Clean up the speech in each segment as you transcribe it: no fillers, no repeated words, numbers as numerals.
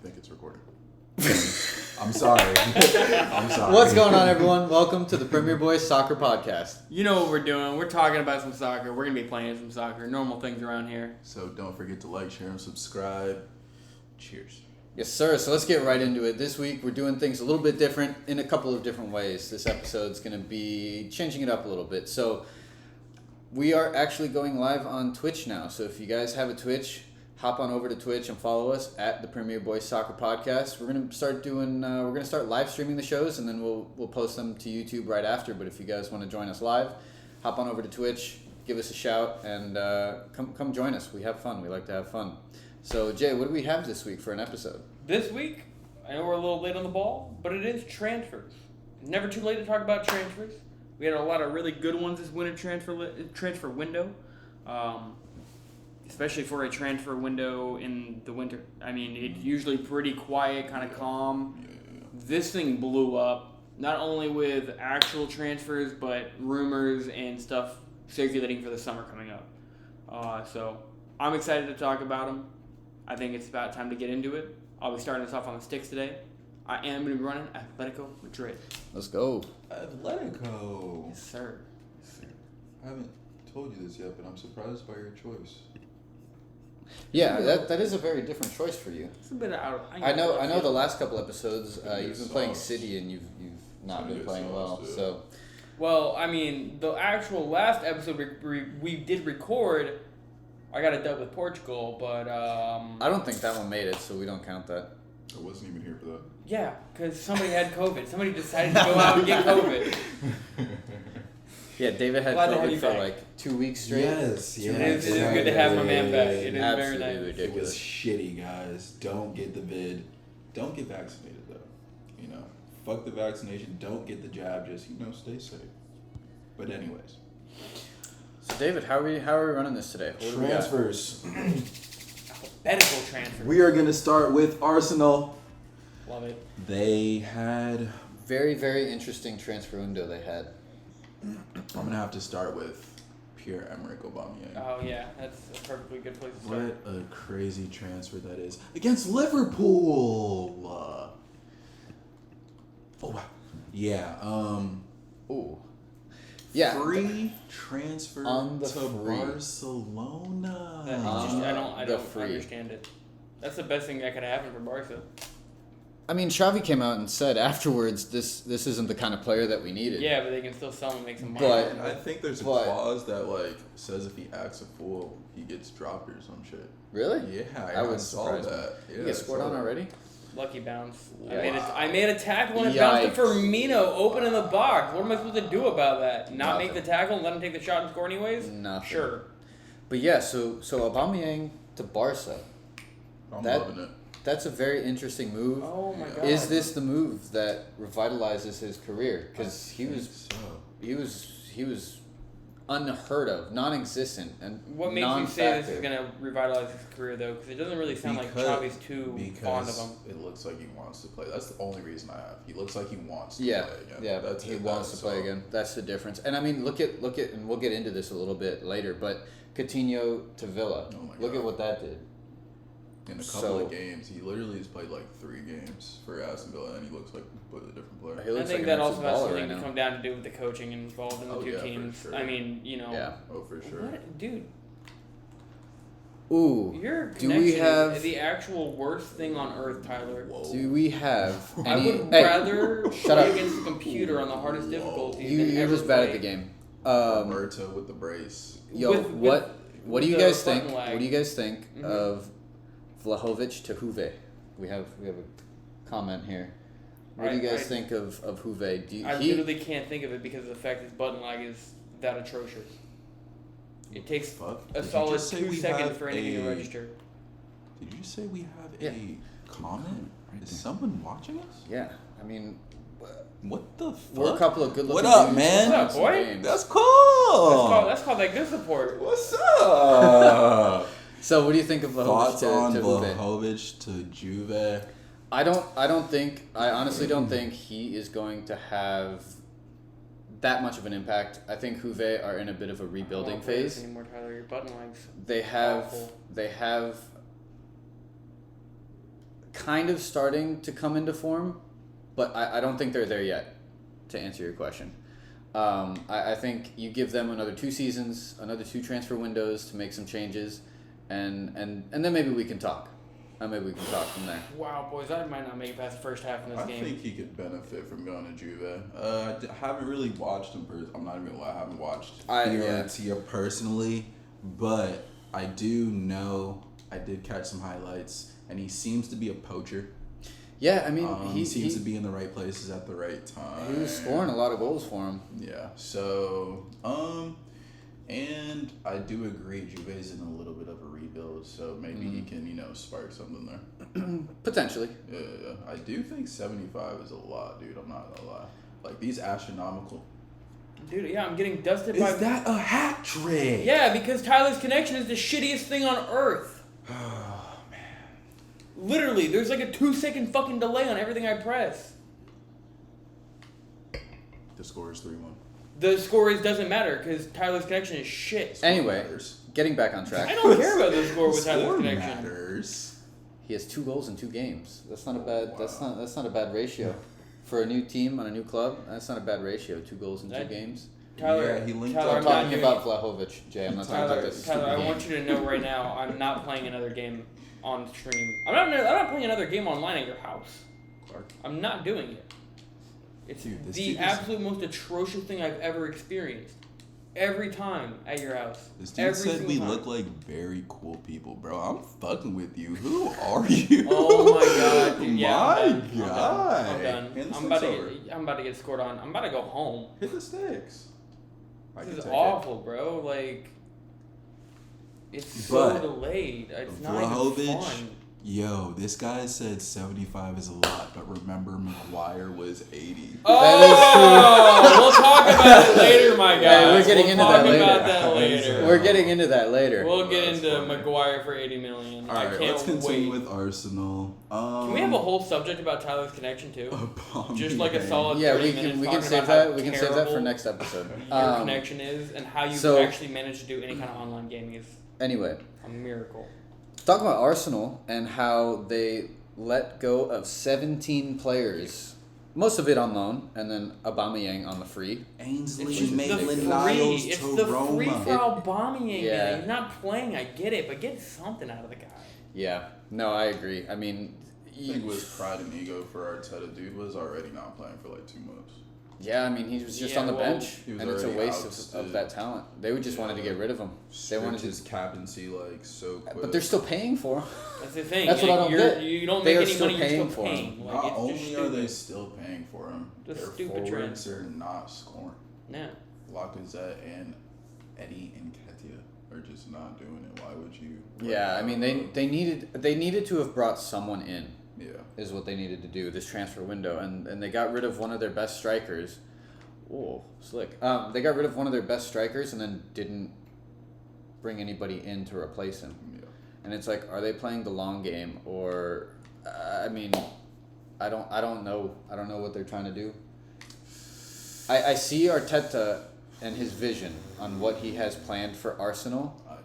think it's recording. I'm sorry. I'm sorry. What's going on, everyone? Welcome to the Premier Boys Soccer Podcast. You know what we're doing. We're talking about some soccer. We're going to be playing some soccer. Normal things around here. So don't forget to like, share, and subscribe. Cheers. Yes, sir. So let's get right into it. This week, we're doing things a little bit different in a couple of different ways. This episode's going to be changing it up a little bit. So we are actually going live on Twitch now. So if you guys have a Twitch, hop on over to Twitch and follow us at the Premier Boys Soccer Podcast. We're gonna start live streaming the shows, and then we'll post them to YouTube right after. But if you guys want to join us live, hop on over to Twitch, give us a shout, and come join us. We have fun. We like to have fun. So Jay, what do we have this week for an episode? This week, I know we're a little late on the ball, but it is transfers. Never too late to talk about transfers. We had a lot of really good ones this winter transfer window. Especially for a transfer window in the winter. I mean, it's usually pretty quiet, kind of calm. This thing blew up, not only with actual transfers, but rumors and stuff circulating for the summer coming up. So I'm excited to talk about them. I think it's about time to get into it. I'll be starting us off on the sticks today. I am going to be running Atletico Madrid. Let's go. Atletico. Yes, sir. I haven't told you this yet, but I'm surprised by your choice. Yeah, that is a very different choice for you. It's a bit out. I know. The last couple episodes, you've been playing sauce. City, and you've not been playing well. Sauce, So, Well, I mean, the actual last episode we did record, I got a dub with Portugal, but I don't think that one made it, so we don't count that. I wasn't even here for that. yeah, because somebody had COVID. Somebody decided to go out and get COVID. Yeah, David had Glad to have COVID you for back. like 2 weeks straight. Yes, It is good to have my man back. It is Absolutely very nice. It was ridiculous. shitty, guys. Don't get the vid. Don't get vaccinated, though. You know, fuck the vaccination. Don't get the jab. Just, stay safe. But anyways. So, David, how are we running this today? What do we got? Transfers. Alphabetical transfer. We are going to start with Arsenal. Love it. They had... Very, very interesting transfer window they had. I'm going to have to start with Pierre-Emerick Aubameyang. Oh yeah, that's a perfectly good place to start. What a crazy transfer that is. Against Liverpool! Oh, wow. Yeah, Ooh. Yeah. free transfer On the to free. Barcelona. I the don't free. understand it. That's the best thing that could happen for Barca. I mean, Xavi came out and said afterwards, this isn't the kind of player that we needed. Yeah, but they can still sell him and make some money. But- I think there's a But- clause that says if he acts a fool, he gets dropped or some shit. Really? Yeah, I I wouldn't saw surprise me. that. Yeah, You get scored on already? Lucky bounce. Wow. I made a tackle and it bounced to Yikes. Firmino open in the box. What am I supposed to do about that? Not Nothing. make the tackle and let him take the shot and score anyways? Nothing. Sure. But yeah, so Aubameyang to Barca. I'm That- loving it. That's a very interesting move. Oh my Yeah. god. Is this the move that revitalizes his career? Because he I was think so. he was unheard of, non-existent, and What makes you say this is going to revitalize his career, though? Because it doesn't really sound like Xavi's too fond of him. It looks like he wants to play. That's the only reason I have. He looks like he wants to Yeah, play again. yeah, That's he it. wants to play again. That's the difference. And I mean, look at, and we'll get into this a little bit later. But Coutinho to Villa, Oh my look God. at what that did. In a couple So- of games, he literally has played 3 games for Aston Villa, and he looks like a completely different player. He I looks think like that an also has baller something right to now. come down to do with the coaching involved in the Oh, two yeah, for teams. sure. I mean, Yeah. Oh, for sure. What? Dude, Ooh. your Do we connection have- is the actual worst thing on earth, Tyler. Whoa. Do we have I any? would Hey, rather shut play up. against the computer on the hardest difficulties than You're ever just bad at play the game. Roberto with the brace. Yo, With- what do you the guys think? button lag. What do you guys think Mhm. of Vlahovic to Juve? We have a comment here. What do you guys think of Juve? Do you, I he, literally can't think of it because of the fact his button lag is that atrocious. It takes Fuck. a Did you solid just say 2 we seconds have for anything to a- register. Did you say we have Yeah. a comment? Right Is there. someone watching us? yeah, I mean, What the fuck? we're a couple of good-looking What up, dudes man? playing What's up, some boy? games. That's cool. That's called that good support. What's up? So, what do you think of Vlahovic Thoughts on to Juve? Vlahovic to Juve? I honestly don't think he is going to have that much of an impact. I think Juve are in a bit of a rebuilding I don't play this phase. anymore, Tyler. Your button lags. They have Awful. kind of starting to come into form, but I don't think they're there yet, to answer your question. I think you give them another 2 seasons, another 2 transfer windows to make some changes, and then maybe we can talk. Maybe we can talk from there. Wow, boys, I might not make it past the first half in this game. I think he could benefit from going to Juve. I haven't really watched him. I'm not even gonna lie. I haven't watched Fiorentina personally, but I do know I did catch some highlights, and he seems to be a poacher. Yeah, I mean, he seems to be in the right places at the right time. He was scoring a lot of goals for him. Yeah. So, and I do agree, Juve's in a little bit of a rebuild, so maybe he can, spark something there. Potentially. Yeah. I do think 75 is a lot, dude. I'm not gonna lie. Like, these astronomical. Dude, yeah, I'm getting dusted by... Is that a hat trick? Yeah, because Tyler's connection is the shittiest thing on earth. Oh, man. Literally, there's like a 2-second fucking delay on everything I press. The score is 3-1. The score doesn't matter because Tyler's connection is shit. Anyway, getting back on track. I don't care about the score with Tyler's connection. Matters. He has 2 goals in 2 games. That's not a bad. Wow. That's not a bad ratio for a new team on a new club. That's not a bad ratio. 2 goals in 2 games. Tyler, he linked Tyler, I'm talking about Vlahovic, Jay. I'm not talking about this. Tyler, I want you to know right now, I'm not playing another game on stream. I'm not playing another game online at your house. Clark. I'm not doing it. It's Dude, the absolute most atrocious thing I've ever experienced. Every time at your house. This dude said we look like very cool people, bro. I'm fucking with you. Who are you? Oh my god, dude. Yeah, I'm done. I'm about to get scored on. I'm about to go home. Hit the sticks. This is awful, bro. Like, it's so delayed. It's not even fun. Yo, this guy said 75 is a lot, but remember Maguire was 80. Oh, we'll talk about it later, my guy. Yeah, we're getting into that later. We're getting into that later. We'll get into Maguire for 80 million. All right, let's continue with Arsenal. Can we have a whole subject about Tyler's connection too? Just like a solid. Yeah, we can save that. We can save that for next episode. Your connection is, and how you actually managed to do any kind of online gaming is. Anyway, a miracle. Talk about Arsenal and how they let go of 17 players, most of it on loan, and then Aubameyang on the free. Ainsley Maitland-Niles to It's the free Roma. for Aubameyang. Yeah. He's not playing. I get it, but get something out of the guy. Yeah, no, I agree. I mean, I think it was pride and ego for Arteta. Dude was already not playing for like 2 months. Yeah, I mean, he was just on the bench, and it's a waste of that talent. They just wanted to get rid of him. They wanted his captaincy like so quick. But they're still paying for him. That's the thing. That's what I don't get. You don't They make are any still money. paying You're still for paying. him. Like, Not it's only are they still paying for him, The their stupid forwards transfer. are not scoring. Yeah. Lacazette and Eddie Nketiah are just not doing it. Why would you? Yeah, I mean, they needed to have brought someone in. Yeah. Is what they needed to do this transfer window, and they got rid of one of their best strikers. Oh, slick. They got rid of one of their best strikers and then didn't bring anybody in to replace him. Yeah. And it's like, are they playing the long game, or I mean, I don't know. I don't know what they're trying to do. I see Arteta and his vision on what he has planned for Arsenal. I don't.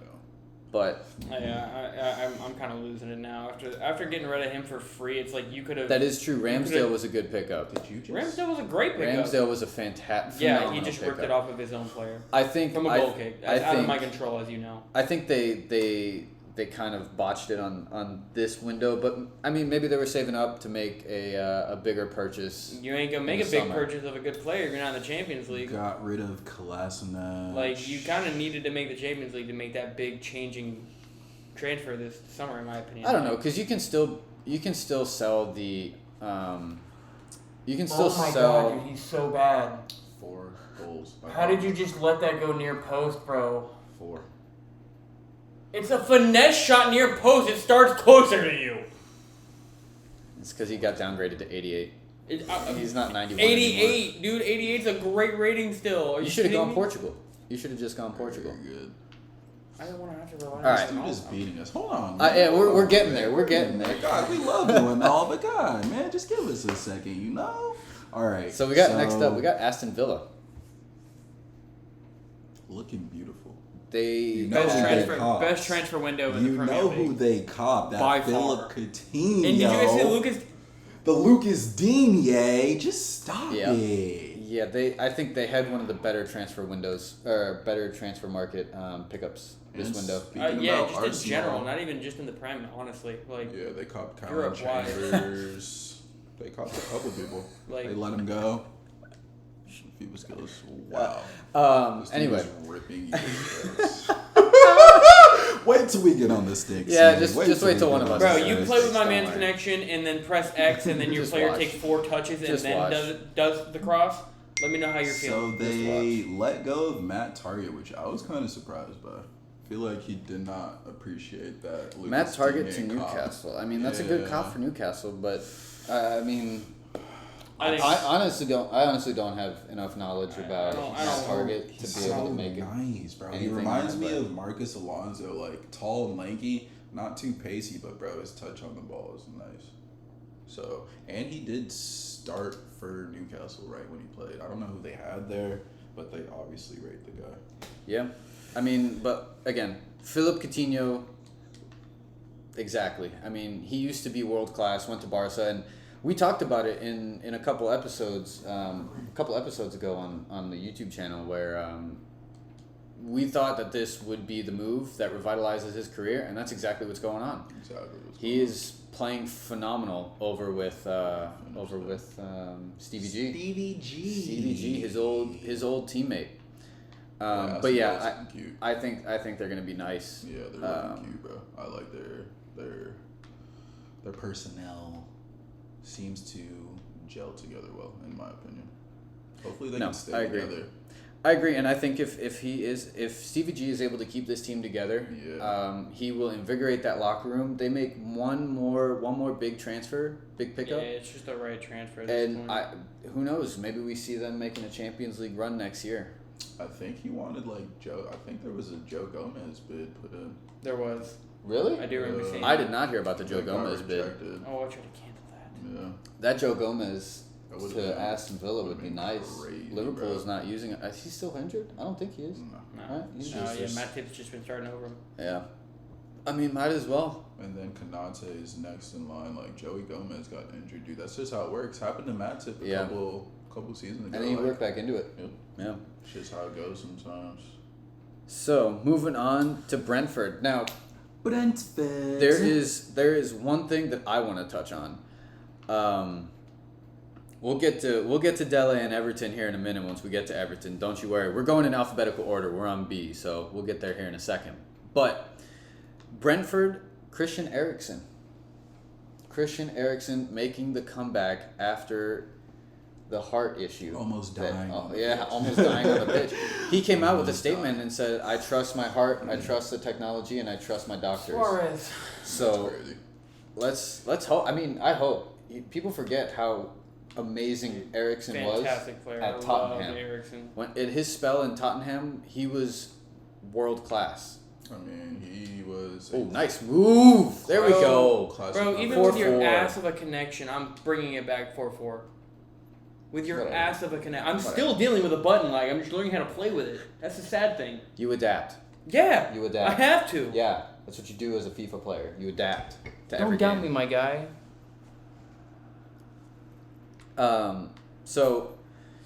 But I'm kind of losing it now. After getting rid of him for free, it's like you could have. that is true. Ramsdale was a good pickup. Did you just? Ramsdale was a great pickup. Ramsdale was a fantastic. Yeah, he just ripped it off of his own player. I think From a goal kick. That's out of my control, as you know. I think they kind of botched it on this window, but I mean, maybe they were saving up to make a bigger purchase. You ain't gonna make a big purchase of a good player if you're not in the Champions League. Got rid of Kolasinac. Like, you kind of needed to make the Champions League to make that big changing transfer this summer, in my opinion. I don't know, because you can still sell the you can still oh my sell. God, dude, he's so bad. 4 goals. How did you just let that go near post, bro? 4. It's a finesse shot near post. It starts closer to you. It's because he got downgraded to 88. He's not 91 88, anymore. dude. 88's a great rating still. You should have gone Portugal. You should have just gone Portugal. Very good. I don't want to have to rely on All right. This dude is beating us. Hold on. Yeah, we're getting there. We're getting there. God, we love doing all, but God, man, just give us a second, you know? All right. So next up, we got Aston Villa. Looking beautiful. They best transfer window in the Premier League. You know who they copped? That By Philip far. Coutinho. And did you guys see Lucas? The Lucas Digne. Just stop it. Yeah, I think they had one of the better transfer windows or better transfer market pickups this window. Yeah, just Arsenal, in general, not even just in the Prem. Honestly, they copped Kyle Europe-wide. Chambers. They copped a couple people. They let him go. FIFA skills. Wow. Anyway. Ripping Wait till we get on the sticks. Yeah, just wait till one of us. Bro, you play with my man's connection and then press X and then your player takes 4 touches and then does the cross. Let me know how you're feeling. So they let go of Matt Target, which I was kind of surprised by. I feel like he did not appreciate that. Matt Target to Newcastle. I mean, that's a good cop for Newcastle, but I mean, I honestly don't have enough knowledge about Matt Target to be able to make it. Nice, bro. He reminds me of Marcus Alonso, like tall and lanky, not too pacey, but bro, his touch on the ball is nice. So, and he did start for Newcastle right when he played. I don't know who they had there, but they obviously rate the guy. Yeah, I mean, but again, Philip Coutinho. Exactly. I mean, he used to be world class. Went to Barca, and we talked about it in a couple episodes. Ago on the YouTube channel where we thought that this would be the move that revitalizes his career, and that's exactly what's going on. He is playing phenomenal over with Stevie G. Stevie G, his old teammate. But yeah, I think they're gonna be nice. Yeah, they're really cute, bro. I like their personnel seems to gel together well, in my opinion. Hopefully they can stay together. I agree, and I think if Stevie G is able to keep this team together, he will invigorate that locker room. They make one more big pickup. Yeah, it's just the right transfer. And who knows? Maybe we see them making a Champions League run next year. I think he wanted Joe. I think there was a Joe Gomez bid put in. There was. Really? I do remember seeing. I did not hear about the Joe Gomez bid. Oh, I tried to cancel that. Yeah. That Joe Gomez to Aston Villa would be nice. Crazy, Liverpool is not using it. Is he still injured? I don't think he is. No. Matt Tip's just been starting over him. Yeah. I mean, might as well. And then Konate is next in line. Joey Gomez got injured, dude. That's just how it works. Happened to Matt Tip a couple seasons ago. And then he worked back into it. Yep. Yeah. It's just how it goes sometimes. So, moving on to Brentford. Now, Brentford. there is one thing that I want to touch on. We'll get to Dele and Everton here in a minute once we get to Everton. Don't you worry. We're going in alphabetical order. We're on B, so we'll get there here in a second. But Brentford, Christian Erickson making the comeback after the heart issue. Almost dying. Almost dying on the pitch. He came out with a statement and said, "I trust my heart, I trust the technology, and I trust my doctors." Suarez. So let's hope. I mean, I hope. People forget how amazing Erickson was player. at Tottenham. Erickson. In his spell in Tottenham, he was world class. I mean, he was. Oh, nice move! There we go. Bro, even with your ass of a connection, I'm bringing it back 4-4. With your ass of a connection. I'm still dealing with a button lag. I'm just learning how to play with it. That's the sad thing. You adapt. Yeah. You adapt. I have to. Yeah. That's what you do as a FIFA player. You adapt to every Don't doubt game. me, my guy. So,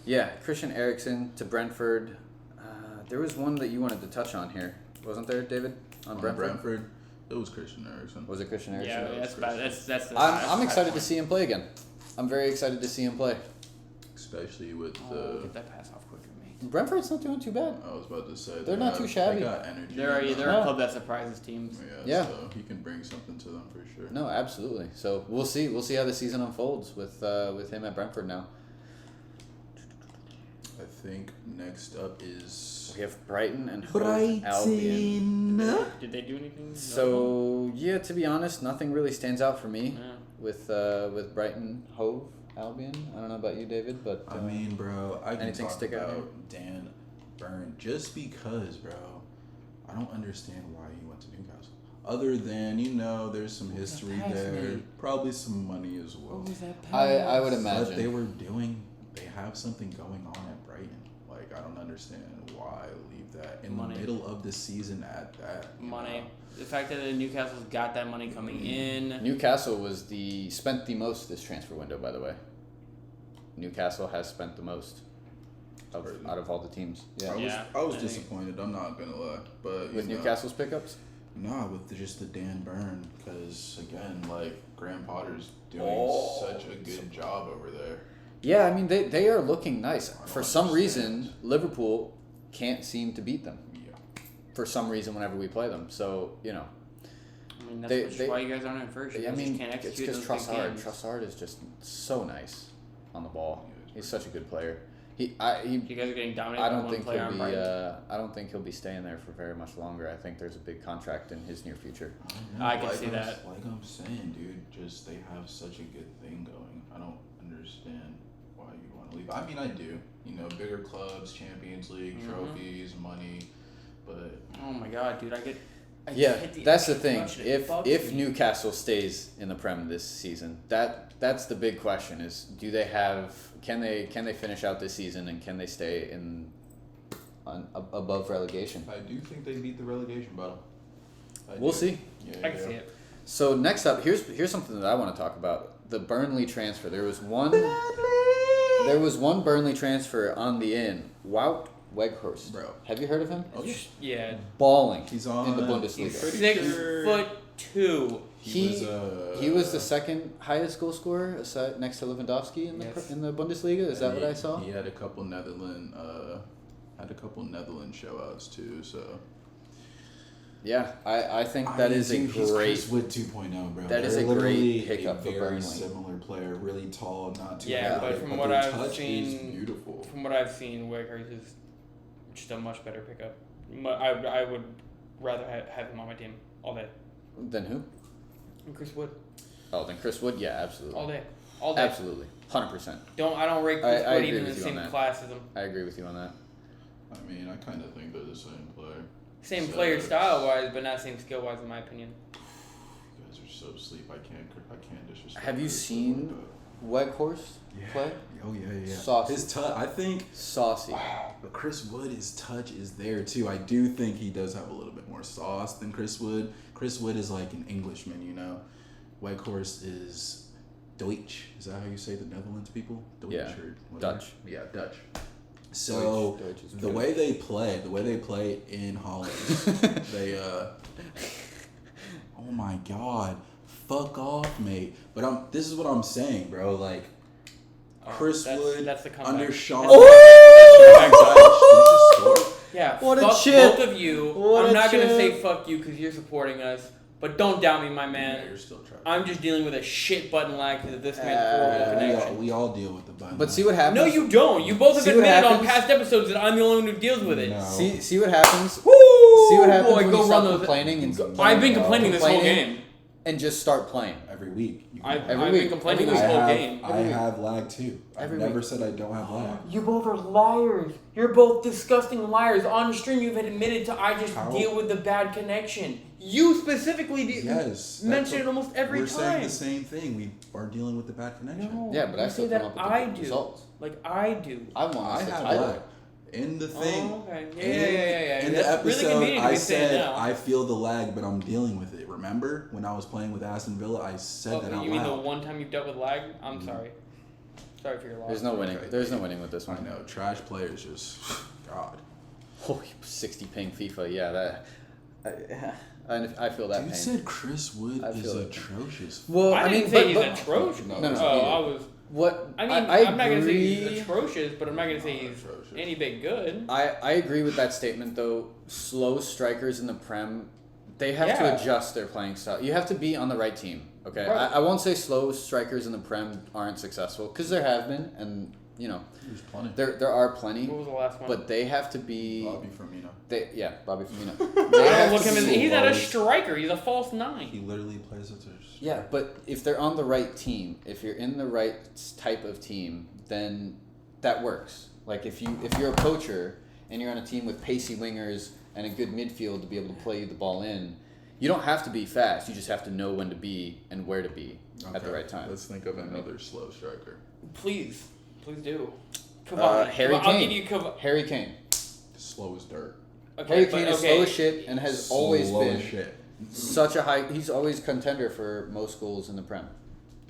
yeah, Christian Erickson to Brentford. There was one that you wanted to touch on here, wasn't there, David? On Brentford? It was Christian Erickson. Was it Christian Erickson? Yeah, that's bad. That's I'm excited to see him play again. I'm very excited to see him play. Especially with get that pass off quicker, mate. Brentford's not doing too bad. I was about to say they're not too shabby. They got energy. They're a club that surprises teams. Yeah. So he can bring something to them for sure. No, absolutely. So we'll see. We'll see how the season unfolds with him at Brentford now. I think next up is we have Brighton and Albion. Did they do anything? So yeah, to be honest, nothing really stands out for me with Brighton Hove Albion. I don't know about you, David, but I mean, bro, I can talk stick about out Dan Burn just because, bro. I don't understand why he went to Newcastle. Other than there's some history there, probably some money as well. What was that pass? I would imagine But they have something going on at Brighton. Like, I don't understand why leave that in Money. the middle of the season at that. Money. The fact that Newcastle's got that money coming in. Newcastle spent the most this transfer window, by the way. Newcastle has spent the most out of all the teams. Yeah. I was disappointed. I'm not gonna lie, but with Newcastle's pickups. Nah, with just the Dan Burn, because again, like Graham Potter's doing such a good job over there. Yeah, I mean they are looking nice. For some reason, Liverpool can't seem to beat them. Yeah. For some reason, whenever we play them, so you know. I mean, that's why you guys aren't in first. You just can't it's execute because those big games. Trossard is just so nice on the ball. He's such a good player. You guys are getting dominated I by don't one think player he'll on be. Brighton. I don't think he'll be staying there for very much longer. I think there's a big contract in his near future. I can see that. Like I'm saying, dude, just they have such a good thing going. I don't understand why you want to leave. I mean, I do. You know, bigger clubs, Champions League, trophies, money, but Oh my god, dude! Yeah, that's the thing. execution. It bugs If me. Newcastle stays in the Prem this season, that's the big question: is do they have? Can they finish out this season and can they stay above relegation? I do think they beat the relegation battle. We'll see. Yeah, I can see it. So next up, here's something that I want to talk about: the Burnley transfer. There was one Burnley transfer on the in. Wout Weghorst. Bro. Have you heard of him? Oh, yeah. Yeah. Balling. He's on in the He's Bundesliga. pretty 6'2". He was the second highest goal scorer next to Lewandowski in the Bundesliga. Is that what I saw? He had a couple Netherlands show outs too. So Yeah, I think that is a great. He's with 2.0, bro. That is They're a great literally pickup for very Burnley. similar player, really tall, not too Yeah, but athletic, from what their I've touch seen, is beautiful. From what I've seen, Weghorst is just a much better pickup. I would rather have him on my team all day. Then who? And Chris Wood Oh, then Chris Wood. Yeah, absolutely. all day. Absolutely, 100%. I don't rate Chris I Wood agree even in with the you on same that. class as him. I agree with you on that. I mean, I kind of think they're the same player. Same player style wise, but not same skill wise in my opinion. You guys are so asleep. I can't disrespect. Have you Chris seen Wood, Weghorst play? Oh yeah. Saucy. His touch, I think. Saucy. But Chris Wood, his touch is there too. I do think he does have a little bit more sauce than Chris Wood. Chris Wood is like an Englishman, you know. Weghorst is Deutsch. Is that how you say the Netherlands people? Deutsch Yeah. or whatever? Dutch. Yeah, Dutch. So Deutsch is the good. way they play in Holland, they oh my god, fuck off, mate. But this is what I'm saying, bro. Like Chris Wood that's the comeback. under Sean. Oh! Yeah, What a fuck chip. both of you. What I'm a not gonna chip. say fuck you because you're supporting us, but don't doubt me, my Yeah, man. you're still trying. I'm just dealing with a shit button lag because of this man's horrible connection. We all deal with the button. But see what happens. No, you don't. You both have See what admitted on happens? past episodes that I'm the only one who deals with it. No. See what happens. Woo! See what happens Boy, when go you run stop those. complaining and I've been complaining this whole complaining. game. and just start playing. every week. I've Every been week. complaining Every this week. whole game. I have lag too. I've Every never week. said I don't have lag. You both are liars. You're both disgusting liars. On stream, you've admitted to I just How? deal with the bad connection. You specifically Yes. mention it almost every We're time. saying the same thing. We are dealing with the bad connection. No, Yeah, but I you still say come that up with I different do. results. Like I do. I want I us to have title. lag. In the thing, Oh, okay. Yeah, in, yeah. in the That's really episode, convenient to I be saying said now. I feel the lag, but I'm dealing with it. Remember when I was playing with Aston Villa, I said that out you mean the loud. one time you've dealt with lag? I'm sorry. Sorry for your loss. There's no winning. Okay. There's no winning with this I one. know trash players just God. Oh, 60 ping FIFA. Yeah, that. I feel that Dude pain. said Chris Wood I is feel it. atrocious. Well, I didn't say he's atrocious. No, No, no. Oh, I was. What I mean, I I'm not gonna say agree. he's atrocious, but I'm not gonna say he's Atrocious. any bit good. I agree with that statement though. Slow strikers in the Prem, they have Yeah. to adjust their playing style. You have to be on the right team. Okay, Right. I won't say slow strikers in the Prem aren't successful because there have been, and you know There's plenty. there are plenty, What was the last one? but they have to be. Bobby Firmino. Bobby Firmino. I don't look to him as be- he's not a striker. He's a false nine. He literally plays at Yeah, but if they're on the right team, if you're in the right type of team, then that works. Like if you're a poacher and you're on a team with pacey wingers and a good midfield to be able to play the ball in, you don't have to be fast. You just have to know when to be and where to be at the right time. Let's think of another slow striker. Please do. Cavani. Harry I'll Kane. give you Cavani. Harry Kane. Slow as dirt. Okay, Harry Kane is slow as shit and has always Slow been as shit. such a high. He's always contender for most goals in the Prem.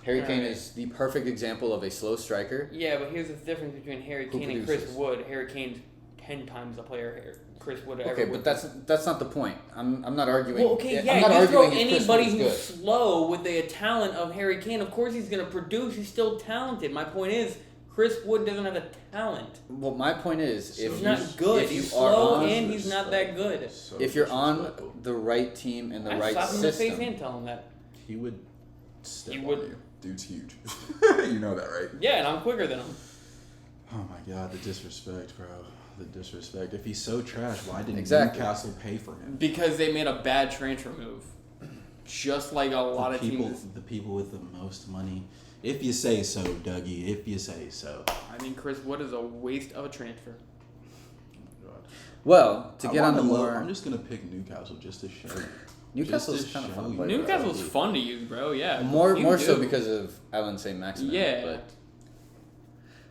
Harry Kane Right. is the perfect example of a slow striker. Yeah, but here's the difference between Harry Who Kane and Chris produces. Wood. Harry Kane's 10 times the player Chris Wood ever Okay, would but be. that's not the point. I'm not arguing. Well, okay, I'm not you throw arguing if Chris Wood anybody is who's good. slow with the talent of Harry Kane. Of course, he's going to produce. He's still talented. My point is, Chris Wood doesn't have the talent. Well, my point is, So if He's you, not good. if you He's are slow on, and he's not that good. So if you're on disrespectful. the right team and the I'd right slap him in the face system, and tell him that. He would step He on would- you. Dude's huge. You know that, right? Yeah, and I'm quicker than him. Oh my god, the disrespect, bro. The disrespect. If he's so trash, why didn't Exactly. Newcastle pay for him? Because they made a bad transfer move. Just like a lot of teams. The people with the most money. If you say so, Dougie. If you say so. I think Chris Wood is a waste of a transfer. well, to I get on the wanna more, I'm just gonna pick Newcastle just to show you. Newcastle's Just to kind of show fun. to you. play. Newcastle's fun to use, bro. Yeah. More You so do. because of Alan St. Maximin. Yeah. But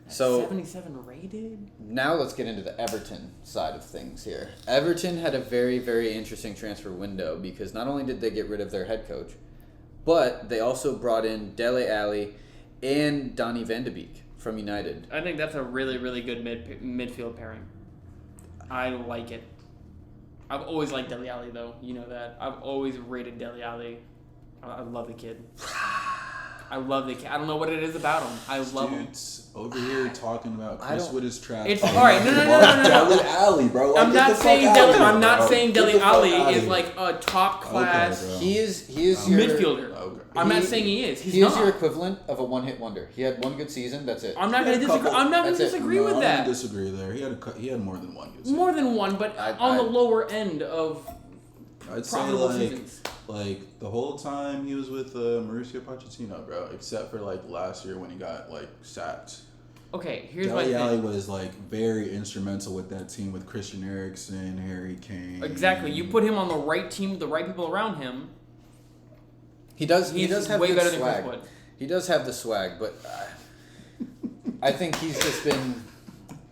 so 77 rated. now let's get into the Everton side of things here. Everton had a very, very interesting transfer window because not only did they get rid of their head coach, but they also brought in Dele Alli and Donny van de Beek from United. I think that's a really, really good midfield pairing. I like it. I've always liked Dele Alli, though. You know that. I've always rated Dele Alli. I love the kid. I love the kid. I don't know what it is about him. I love him. Dude's over here talking about I Chris don't- Wood is trash. It's alright. No. Dele Alli, bro. Like, I'm get not the fuck saying outta here, I'm not bro. saying Get the Dele fuck Alli outta is here. like a top class Okay, bro. He is your midfielder. Okay. I'm not He- saying he is. He's He not. is your equivalent of a one-hit wonder. He had one good season. That's it. I'm not He going had to a disagree. couple- I'm not going to That's it. disagree No, with I that. don't disagree there. He had more than one good season. More than one, but on the lower end of I'd say profitable seasons. like the whole time he was with Mauricio Pochettino, bro, except for like last year when he got like sacked. Okay, here's my Dele Alli thing. was like very instrumental with that team with Christian Erickson, Harry Kane. Exactly. You put him on the right team with the right people around him. He does. He He's does have way good better than Chris swag. Wood. He does have the swag, but I think he's just been.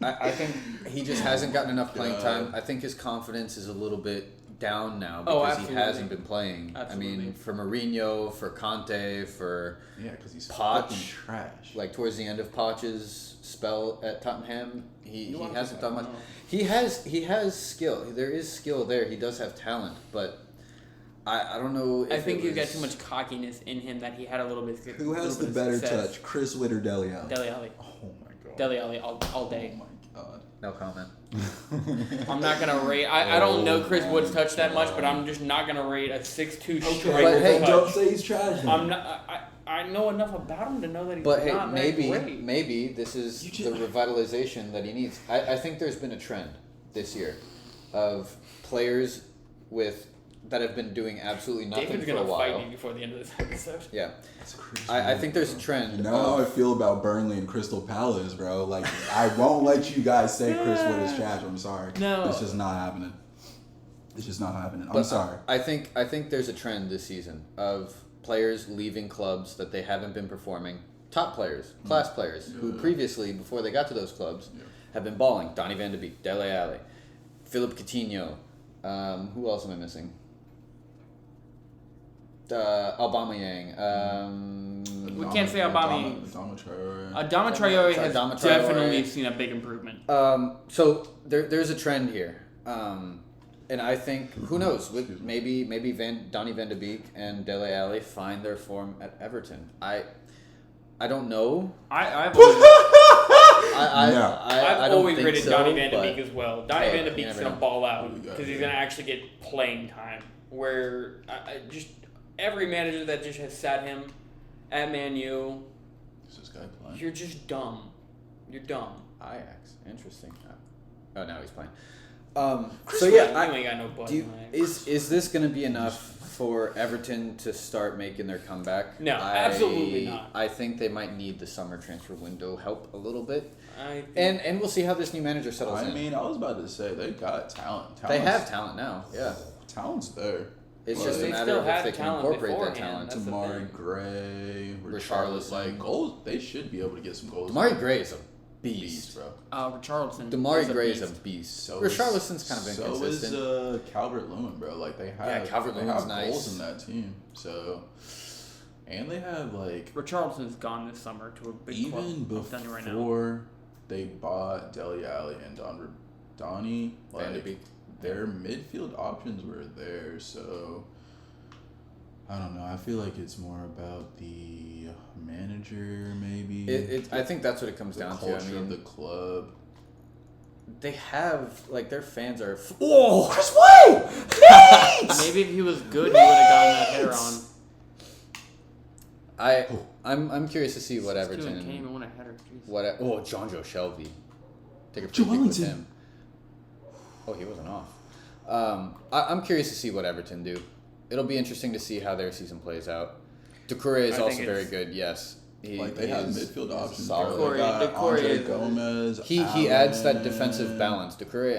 I think he just hasn't gotten enough playing time. I think his confidence is a little bit down now Oh, because he absolutely. hasn't been playing. Absolutely. I mean, for Mourinho, for Conte, for Yeah, because he's Poch. fucking trash. like towards the end of Poch's spell at Tottenham, he You want hasn't to- done much. He has skill. There is skill there. He does have talent, but I don't know. If I think it he's got was- too much cockiness in him that he had a little bit. Who has the little bit of better success. touch, Chris Wood or Dele Alli? Dele Alli. Oh my god. Dele Alli all day. Oh my god. No comment. I'm not gonna rate. I don't know Chris Wood's touch that much, but I'm just not gonna rate a 6'2" striker But hey, touch. don't say he's trash. then. I'm not. I know enough about him to know that he's But hey, not that great. maybe this is the revitalization that he needs. I think there's been a trend this year of players that have been doing absolutely nothing David's for a gonna while. fight me before the end of this episode. Yeah, That's crazy. I think there's a trend. You know how I feel about Burnley and Crystal Palace, bro. Like I won't let you guys say Chris Wood is trash. I'm sorry. No. It's just not happening. It's just not happening. I'm But sorry. I think there's a trend this season of players leaving clubs that they haven't been performing. Top players, class players, who previously, before they got to those clubs, have been balling. Donny van de Beek, Dele Alli, Philip Coutinho. Who else am I missing? Aubameyang. We can't say Aubameyang. Adama Traore. Adama Traore has Adama Traore. definitely seen a big improvement. So there's a trend here, and I think who knows? With maybe Donny van de Beek and Dele Alli find their form at Everton. I don't know. I've always, I don't always think rated so, Donny van de but- Beek as well. Donny Hey, van de you Beek's never gonna know. ball out Who we got because he's here? gonna actually get playing time. Where just every manager that just has sat him at Man U, Is this guy playing? you're just dumb. You're dumb. Ajax, interesting. Oh, now he's playing. So you ain't got no butt. is this going to be enough for Everton to start making their comeback? No, absolutely not. I think they might need the summer transfer window help a little bit, I think and we'll see how this new manager settles I in. mean, I was about to say they got talent. They have talent now. Yeah, Talent's there. it's But just a They matter still of if had they can talent incorporate that beforehand. talent. That's the Tamari thing. Gray, Richarlison. like goals. They should be able to get some goals. Amari Gray is a beast, bro. Richarlison. Damari Gray is a beast. So Richarlison's kind of inconsistent. So is Calvert-Lewin, bro. Like they have, Calvert-Lewin's nice. Goals in that team. So, and they have like Richarlison's gone this summer to a big club. even before they bought Dele Alli and Donnie, like their midfield options were there. So I don't know. I feel like it's more about the manager, maybe. I think that's what it comes down to. The culture of the club. They have, like, their fans are... Whoa! Chris White! Maybe if he was good, he would have gotten that header on. I'm curious to see what Everton... Can't even win a header. John Joe Shelby. Take a free kick with him. Oh, he wasn't off. I'm curious to see what Everton do. It'll be interesting to see how their season plays out. Doucouré is also very good, yes. They have midfield options. Doucouré Gomez. He adds that defensive balance. Doucouré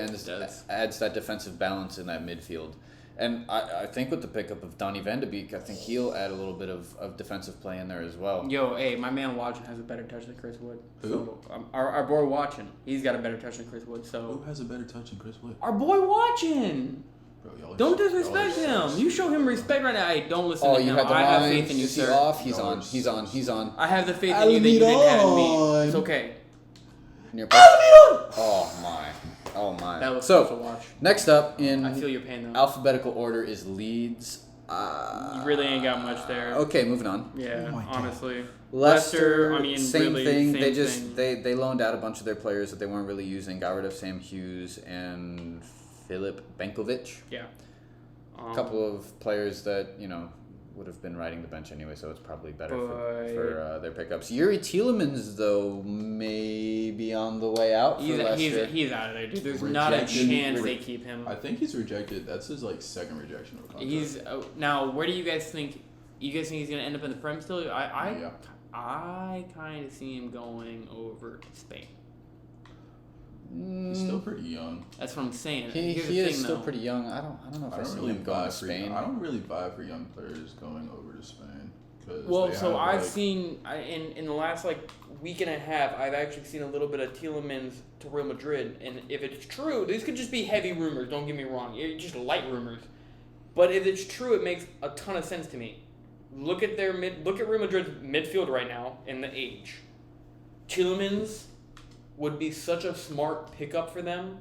adds that defensive balance in that midfield. And I think with the pickup of Donny van de Beek, I think he'll add a little bit of defensive play in there as well. Yo, hey, my man Watson has a better touch than Chris Wood. Who? So, our boy Watson, he's got a better touch than Chris Wood. So who has a better touch than Chris Wood? Our boy Watson. Bro, don't disrespect him. You show him respect right now. Hey, don't listen to him. I have faith in you, sir. Off? He's on. I have the faith in you that you didn't have in me. It's okay. Oh my. That was tough to watch. Next up in I feel your pain though. Alphabetical order is Leeds. You really ain't got much there. Okay, moving on. Yeah, honestly. Leicester, I mean, same really, thing. They loaned out a bunch of their players that they weren't really using. Got rid of Sam Hughes and Filip Benkovic. Yeah. A couple of players that, would have been riding the bench anyway, so it's probably better for their pickups. Yuri Tielemans, though, may be on the way out for Leicester. He's out of there, dude. There's not a chance they keep him. I think he's rejected. That's his second rejection of a contract. Now, where do you guys think? You guys think he's going to end up in the Prem still? I kind of see him going over to Spain. He's still pretty young. That's what I'm saying. He is still pretty young. I don't know if I see him going to Spain. I don't really vibe for young players going over to Spain. Well, so I've seen in the last week and a half, I've actually seen a little bit of Tielemans to Real Madrid, and if it's true, these could just be heavy rumors. Don't get me wrong, it's just light rumors. But if it's true, it makes a ton of sense to me. Look at Real Madrid's midfield right now and the age. Tielemans would be such a smart pickup for them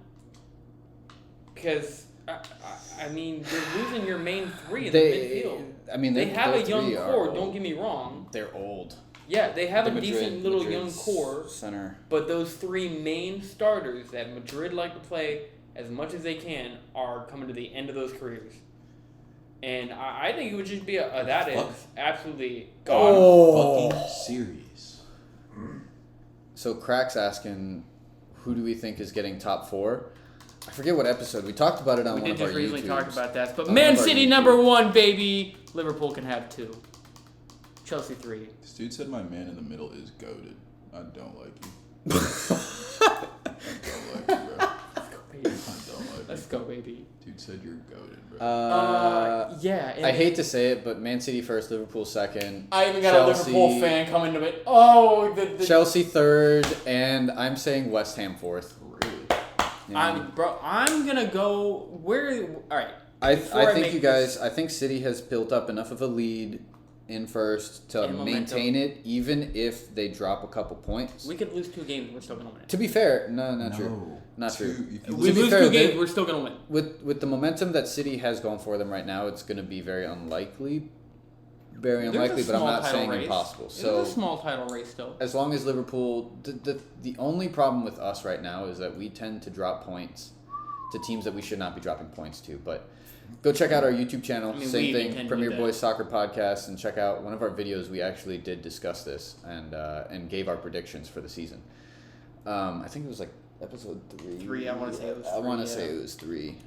because I mean you're losing your main three in the midfield. I mean they have a young core. Don't get me wrong. They're old. Yeah, they have a decent little young core. Center. But those three main starters that Madrid like to play as much as they can are coming to the end of those careers. And I think it would just be that is absolutely gone. Fucking serious. So Crack's asking, who do we think is getting top 4? I forget what episode. We talked about it on one of our YouTubes. We did just recently talk about that. But Man City number 1, baby. Liverpool can have 2. Chelsea 3. This dude said my man in the middle is goated. I don't like you. Let's go, baby. Dude said you're goated, bro. Yeah. I hate to say it, but Man City first, Liverpool second. I even got Chelsea, a Liverpool fan coming to it. Oh, Chelsea third, and I'm saying West Ham fourth. Really? Yeah. I'm gonna go where. All right. I think you guys. I think City has built up enough of a lead in first to maintain it, even if they drop a couple points. We could lose 2 games, we're still gonna win it. To be fair, not true. Not true. If we lose 2 games, we're still gonna win. With the momentum that City has going for them right now, it's gonna be very unlikely. But I'm not saying impossible. So it's a small title race still. As long as Liverpool, the only problem with us right now is that we tend to drop points to teams that we should not be dropping points to. But go check out our YouTube channel. Same thing, Premier Boys Soccer Podcast, and check out one of our videos. We actually did discuss this and gave our predictions for the season. I think it was episode 3. I want to say it was 3. I want to say it was 3.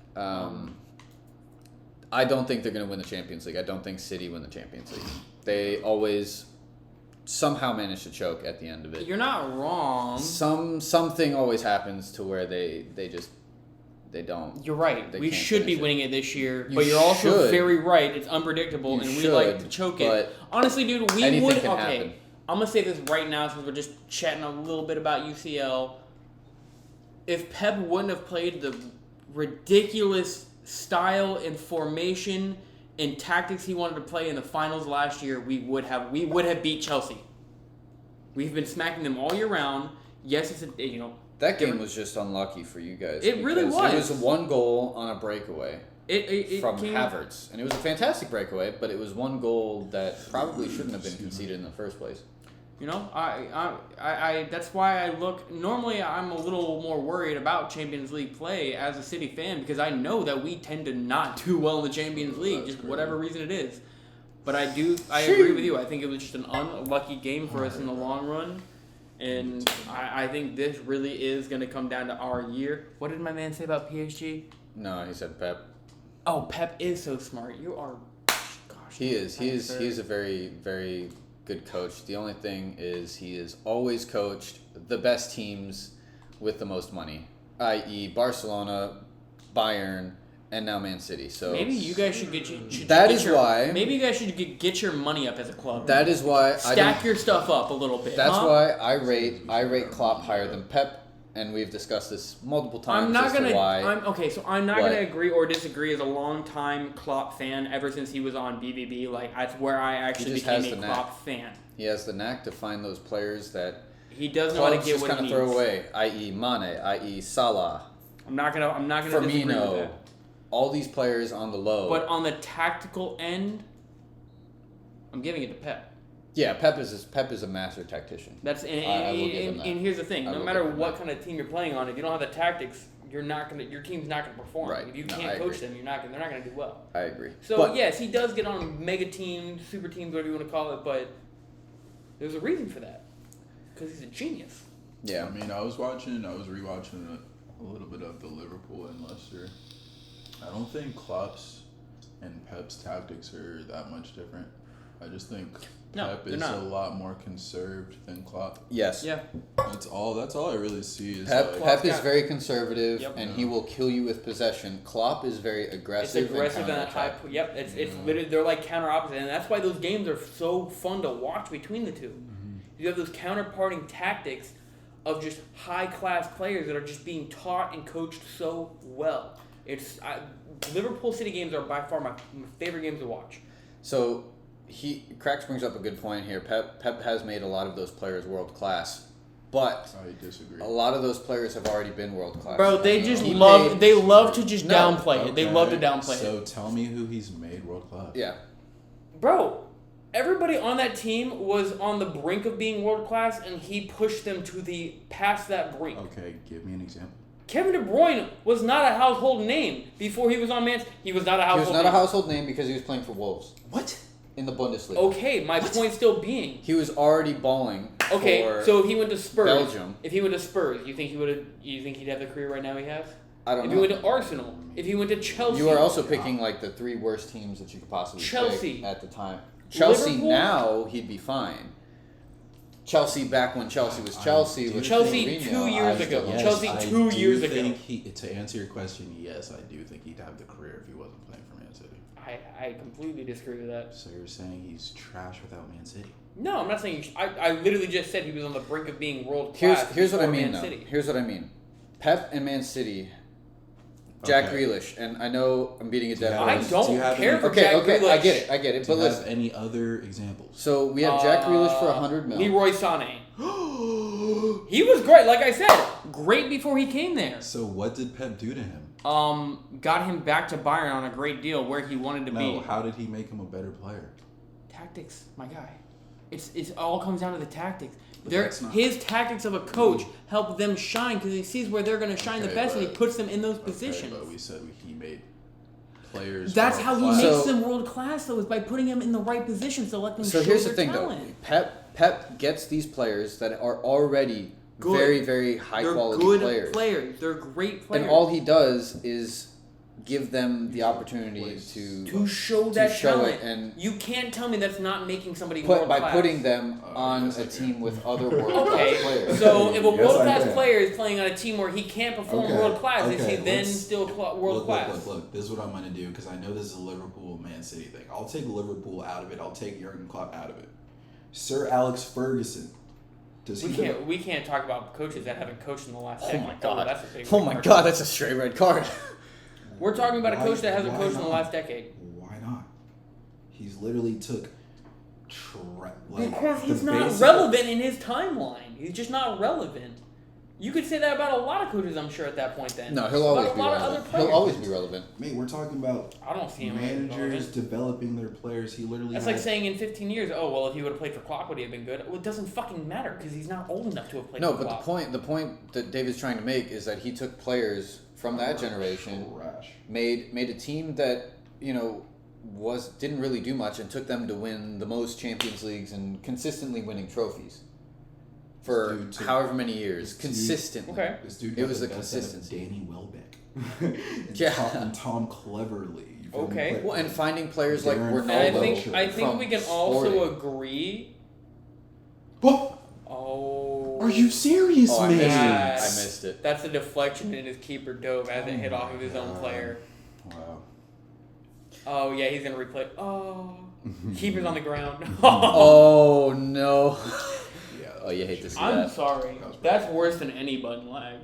I don't think they're going to win the Champions League. I don't think City win the Champions League. They always somehow manage to choke at the end of it. You're not wrong. Something always happens to where they don't. You're right. We should be winning it this year, but you're also very right. It's unpredictable, and we like to choke it. Honestly, dude, we would. Okay, I'm going to say this right now since we're just chatting a little bit about UCL. If Pep wouldn't have played the ridiculous style and formation and tactics he wanted to play in the finals last year, we would have beat Chelsea. We've been smacking them all year round. Yes, it's that game was just unlucky for you guys. It really was. It was one goal on a breakaway. It from Havertz, and it was a fantastic breakaway, but it was one goal that probably shouldn't have been conceded in the first place. I that's why I look. Normally, I'm a little more worried about Champions League play as a City fan because I know that we tend to not do well in the Champions League, just whatever reason it is. But I agree with you. I think it was just an unlucky game for us in the long run, and I think this really is going to come down to our year. What did my man say about PSG? No, he said Pep. Oh, Pep is so smart. You are, gosh. He is a very, very good coach. The only thing is he has always coached the best teams with the most money, i.e. Barcelona, Bayern, and now Man City. So maybe you guys should get maybe you guys should get your money up as a club. That is why stack your stuff up a little bit. That's why I rate Klopp higher than Pep. And we've discussed this multiple times. I'm not gonna why. agree or disagree as a long-time Klopp fan. Ever since he was on BBB, that's where I actually became a Klopp fan. He has the knack to find those players that he doesn't know how to get what he needs. Throw away, i.e. Mane, i.e. Salah. I'm not gonna disagree with that. All these players on the low. But on the tactical end, I'm giving it to Pep. Yeah, Pep is a master tactician. And here's the thing: no matter what kind of team you're playing on, if you don't have the tactics, your team's not gonna perform. Right. If you can't coach them, they're not gonna do well. I agree. So yes, he does get on mega teams, super teams, whatever you want to call it, but there's a reason for that because he's a genius. Yeah. I mean, I was rewatching a little bit of the Liverpool and Leicester. I don't think Klopp's and Pep's tactics are that much different. I just think Pep is a lot more conserved than Klopp. Yes. Yeah. That's all I really see is Pep is very conservative and he will kill you with possession. Klopp is very aggressive. It's aggressive and high. Yep. It's literally they're like counter opposite, and that's why those games are so fun to watch between the two. Mm-hmm. You have those counterparting tactics of just high class players that are just being taught and coached so well. Liverpool City games are by far my favorite games to watch. So. Cracks brings up a good point here. Pep has made a lot of those players world class, but I disagree. A lot of those players have already been world class. Bro, they love to just downplay it. They love to downplay it. So tell me who he's made world class. Yeah. Bro, everybody on that team was on the brink of being world class, and he pushed them to past that brink. Okay, give me an example. Kevin De Bruyne was not a household name before he was on Man. He was not a household name because he was playing for Wolves. What? In the Bundesliga. Okay, my point still being he was already balling. Okay, so if he went to Spurs, Belgium. If he went to Spurs, you think he'd have the career right now he has? I don't know. If he went to Arsenal, if he went to Chelsea, you are also picking the three worst teams that you could possibly pick at the time. Chelsea Liverpool? Now he'd be fine. Chelsea back when Chelsea was Chelsea. Chelsea 2 years ago. Chelsea 2 years ago. To answer your question, yes, I do think he'd have the career if he wasn't playing for Man City. I completely disagree with that. So you're saying he's trash without Man City? No, I'm not saying. I literally just said he was on the brink of being world class. Here's what I mean. Here's what I mean. Pep and Man City. Jack Grealish, and I know I'm beating a dead horse. I don't care for Jack Grealish. I get it. Do you have any other examples? So we have Jack Grealish for $100 million. Leroy Sané. He was great. Like I said, great before he came there. So what did Pep do to him? Got him back to Bayern on a great deal where he wanted to be. No, how did he make him a better player? Tactics, my guy. It all comes down to the tactics. His tactics of a coach help them shine because he sees where they're going to shine the best and he puts them in those positions. But we said he made players. That's how he makes them world class, though, is by putting them in the right positions to let them show their talent. So here's the thing, though. Pep gets these players that are already very, very high quality players. They're great players. And all he does is give them the opportunity to show that talent. It, and you can't tell me that's not making somebody world class. By putting them on a team with other world class players. So if a world class player is playing on a team where he can't perform world class, is he then still world class? Look, this is what I'm going to do because I know this is a Liverpool Man City thing. I'll take Liverpool out of it. I'll take Jurgen Klopp out of it. Sir Alex Ferguson. We can't talk about coaches that haven't coached in the last decade. Oh my god. That's a big Oh my god, that's a straight red card. We're talking about a coach that hasn't coached in the last decade. Why not? He's literally took because he's not relevant in his timeline. He's just not relevant. You could say that about a lot of coaches, I'm sure, at that point. Then no, he'll always be relevant. He'll always be relevant. Mate, we're talking about I don't see him managers developing their players. He literally. That's like saying in 15 years, oh well, if he would have played for Klopp, would he have been good? Well, it doesn't fucking matter because he's not old enough to have played. No, for but Klopp. the point that David's trying to make is that he took players from that generation, made a team that didn't really do much, and took them to win the most Champions Leagues and consistently winning trophies for however many years, consistently. Okay. This dude it was a consistency. Danny Welbeck. Yeah. and Tom Cleverley. Okay. Well, and finding players like Ronaldo. And I think we can also agree. What? Oh. Are you serious, I man? missed it. That's a deflection, and his keeper dove as it hit off of his own player. Wow. Oh yeah, he's gonna replay. Oh, keeper's on the ground. Oh no. Yeah. Oh, you hate to see I'm that. sorry. That's worse than any button lag.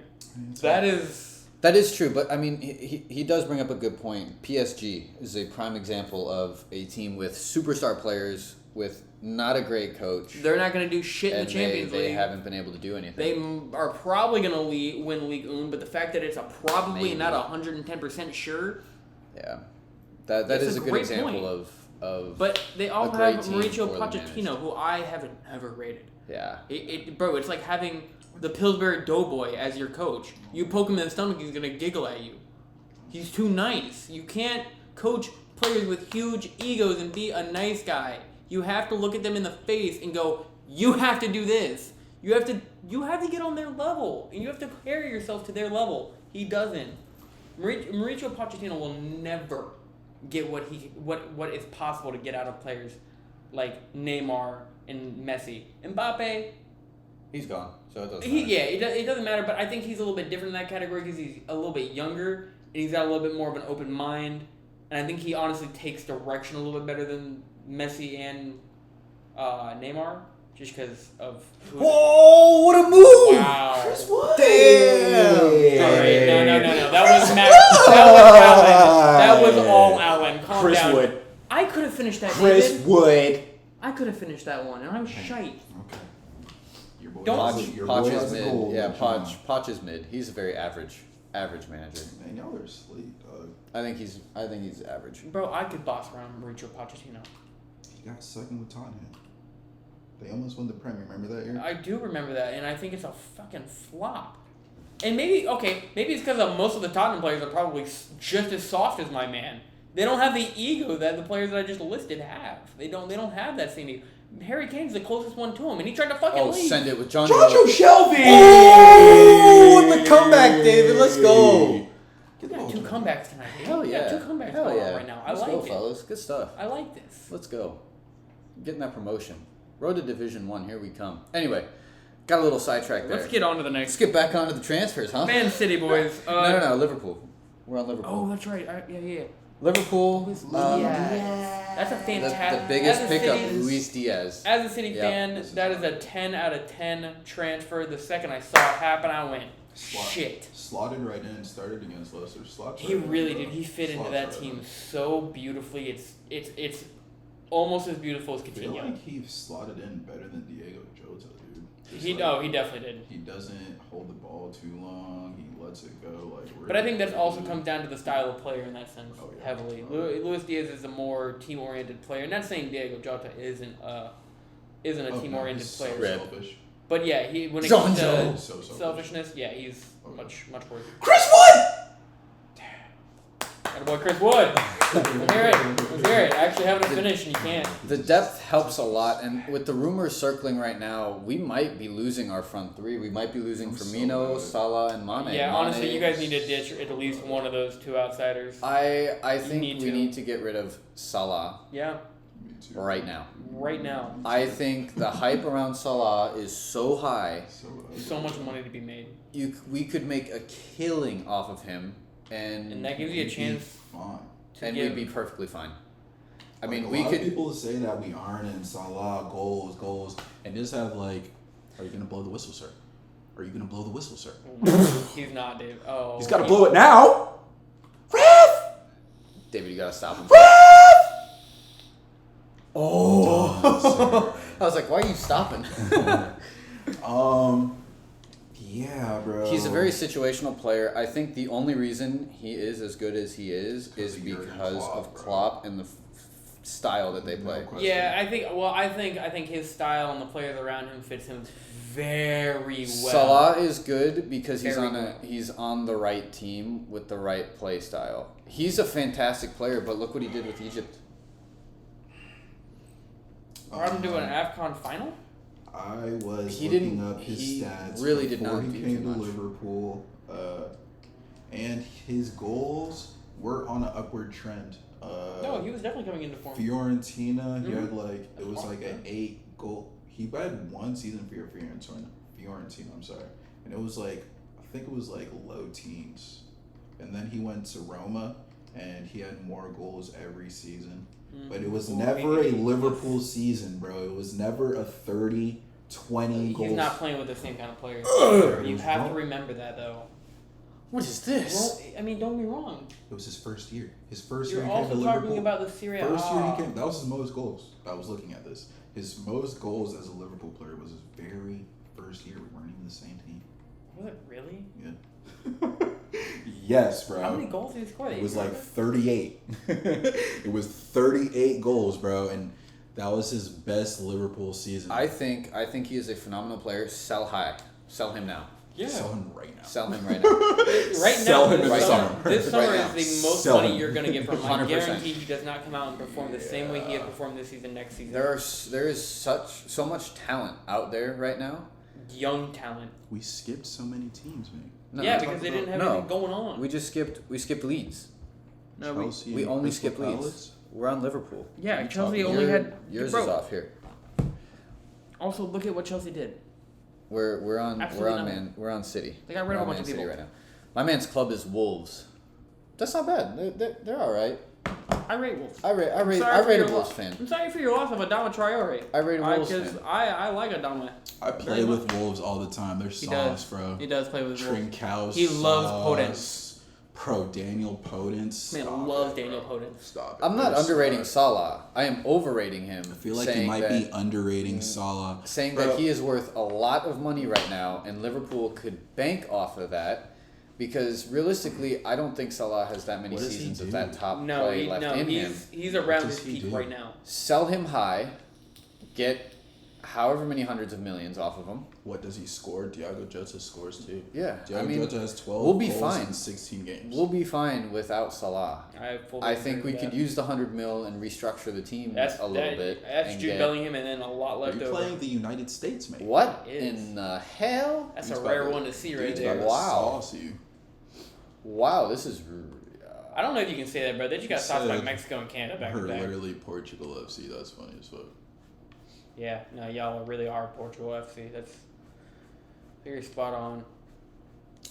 That is true, but I mean, he does bring up a good point. PSG is a prime example of a team with superstar players with not a great coach. They're not going to do shit in the Champions League. They haven't been able to do anything. They are probably going to win Ligue 1, but the fact that it's probably not 110% sure. Yeah. That is a good example of But they all have Mauricio Pochettino, who I haven't ever rated. Yeah. Bro, it's like having the Pillsbury Doughboy as your coach. You poke him in the stomach, he's going to giggle at you. He's too nice. You can't coach players with huge egos and be a nice guy. You have to look at them in the face and go, you have to do this. You have to get on their level. And you have to carry yourself to their level. He doesn't. Mauricio Pochettino will never get what is possible to get out of players like Neymar and Messi. Mbappe, he's gone, so it doesn't matter. It doesn't matter, but I think he's a little bit different in that category because he's a little bit younger and he's got a little bit more of an open mind. And I think he honestly takes direction a little bit better than Messi and Neymar, just because of. Whoa! What a move! Wow! Chris Wood. Damn! Sorry, no. That was Matt. That was Alan. That was all Alan. Calm Chris down. Wood. I could have finished that. Chris David. Wood. I could have finished that one, and I'm shite. Okay. Your boy Poch has is a mid. goal, Yeah, but Poch is mid. He's a very average manager. Man, y'all are asleep, dog. I think he's average. Bro, I could boss around Mauricio Pochettino. He got second with Tottenham. They almost won the Premier. Remember that year? I do remember that, and I think it's a fucking flop. And maybe it's because most of the Tottenham players are probably just as soft as my man. They don't have the ego that the players that I just listed have. They don't have that same ego. Harry Kane's the closest one to him, and he tried to fucking leave. Send it with Jonjo Shelby! Oh, the comeback, David. Let's go. We got 2 comebacks tonight. Hell yeah. We got 2 comebacks going on right now. Let's I like go, it. fellas. Good stuff. I like this. Let's go. Getting that promotion. Road to Division 1. Here we come. Anyway, got a little sidetrack there. Let's get on to the Let's next. get back onto the transfers, huh? Man City, boys. No. Liverpool. We're on Liverpool. Oh, that's right. Yeah. Liverpool. That's a fantastic. The biggest as a pickup, City- Luis Diaz. As a City fan, that is a 10 out of 10 transfer. The second I saw it happen, I went, shit. Slotted right in, started against Leicester. He really did. He fit into that team so beautifully. It's almost as beautiful as I feel Coutinho. like he slotted in better than Diego Jota, dude. He definitely did. He doesn't hold the ball too long. He lets it go. But I think that also comes down to the style of player in that sense, Oh, yeah. heavily. Luis Diaz is a more team-oriented player. Not saying Diego Jota isn't a team-oriented he's player. So selfish. But yeah, when it comes to So selfish. selfishness, yeah, he's Okay. much worse. Chris Wood! That boy Chris Wood. Let's hear it. I actually haven't finished, and you can't. The depth helps a lot, and with the rumors circling right now, we might be losing our front three. We might be losing Firmino, Salah, and Mane. Yeah, honestly, you guys need to ditch at least one of those 2 outsiders. I think need we to. need to get rid of Salah Yeah, Me too. right now. right now. I think the hype around Salah is so high. So much money to be made. We could make a killing off of him, and And that gives you a chance Fine. to we'd give. be perfectly fine. I mean, a lot of people say that we aren't in Salah goals, and just have like, are you gonna blow the whistle, sir? Are you gonna blow the whistle, sir? He's not, dude. Oh, he's gotta blow it now. Ref! David, you gotta stop him. Ref! Oh, I was like, why are you stopping? Yeah, bro. He's a very situational player. I think the only reason he is as good as he is because of Klopp and the style that they play. Yeah, I think his style and the players around him fits him very well. Salah is good because he's on the right team with the right play style. He's a fantastic player, but look what he did with Egypt. Brought him to an AFCON final? I was looking up his stats really did before not he do came too to much. Liverpool, and his goals were on an upward trend. No, he was definitely coming into form. Fiorentina, he had it was like an 8 goal. He had one season for Fiorentina, I'm sorry, and it was like I think it was like low teens, and then he went to Roma, and he had more goals every season. But it was never a Liverpool season, bro. It was never a 30, 20 goals. He's not playing with the same kind of players. You have to remember that, though. What is this? Well, I mean, don't be wrong. It was his first year. His first You're year he came to also Liverpool. talking about the Serie A. First year he came. That was his most goals. I was looking at this. His most goals as a Liverpool player was his very first year. We weren't even the same team. Was it really? Yeah. Yes, bro. How many goals did he score? It was like 38. It was 38 goals, bro, and that was his best Liverpool season. I think he is a phenomenal player. Sell high. Sell him now. Yeah. Sell him right now. Sell him right now. Sell him in the summer. This summer Right is the most Sell money him. you're going to get from him. I 100%. guarantee he does not come out and perform the same way he has performed this season next season. There is so much talent out there right now. Young talent. We skipped so many teams, man. No, yeah, because they didn't have anything going on. We skipped Leeds. No, Chelsea We and only Crystal skipped Leeds. Palace. We're on Liverpool. Yeah, Chelsea only had... Yours bro, is off here. Also, look at what Chelsea did. We're on City. They got rid of a bunch of people right now. My man's club is Wolves. That's not bad. They're all right. I rate Wolves. I rate a Wolves fan. I'm sorry for your loss of Adama Traore. I rate a Wolves fan. Because I like Adama. I play Very with Wolves all the time. They're sauce, bro. He does play with Wolves. Trincao, He loves Sauce, Pro Daniel Podence. Man, loves Daniel Podence. Stop it. I'm not They're underrating sauce. Salah. I am overrating him. I feel like you might be underrating Salah. Saying Bro. that he is worth a lot of money right now, and Liverpool could bank off of that. Because realistically, I don't think Salah has that many What does he seasons of do? that top play left in him. He's around does his he peak do? right now. Sell him high, get however many hundreds of millions off of him. What does he score? Thiago Jota scores too. Yeah, Thiago Jota has 12 we'll be goals fine. in 16 games. We'll be fine without Salah. I think we could use the 100 mil and restructure the team a little bit. That's and Jude get- Bellingham and then a lot Are left you over. playing the United States, mate? What It is. in the hell? That's He's a about rare to- one to see right Dude's there. about to Wow. sauce you. Wow, this is. I don't know if you can say that, bro. They just got stopped by Said Mexico and Canada back to Her back. literally Portugal FC. That's funny as fuck. Yeah, no, y'all really are Portugal FC. That's very spot on.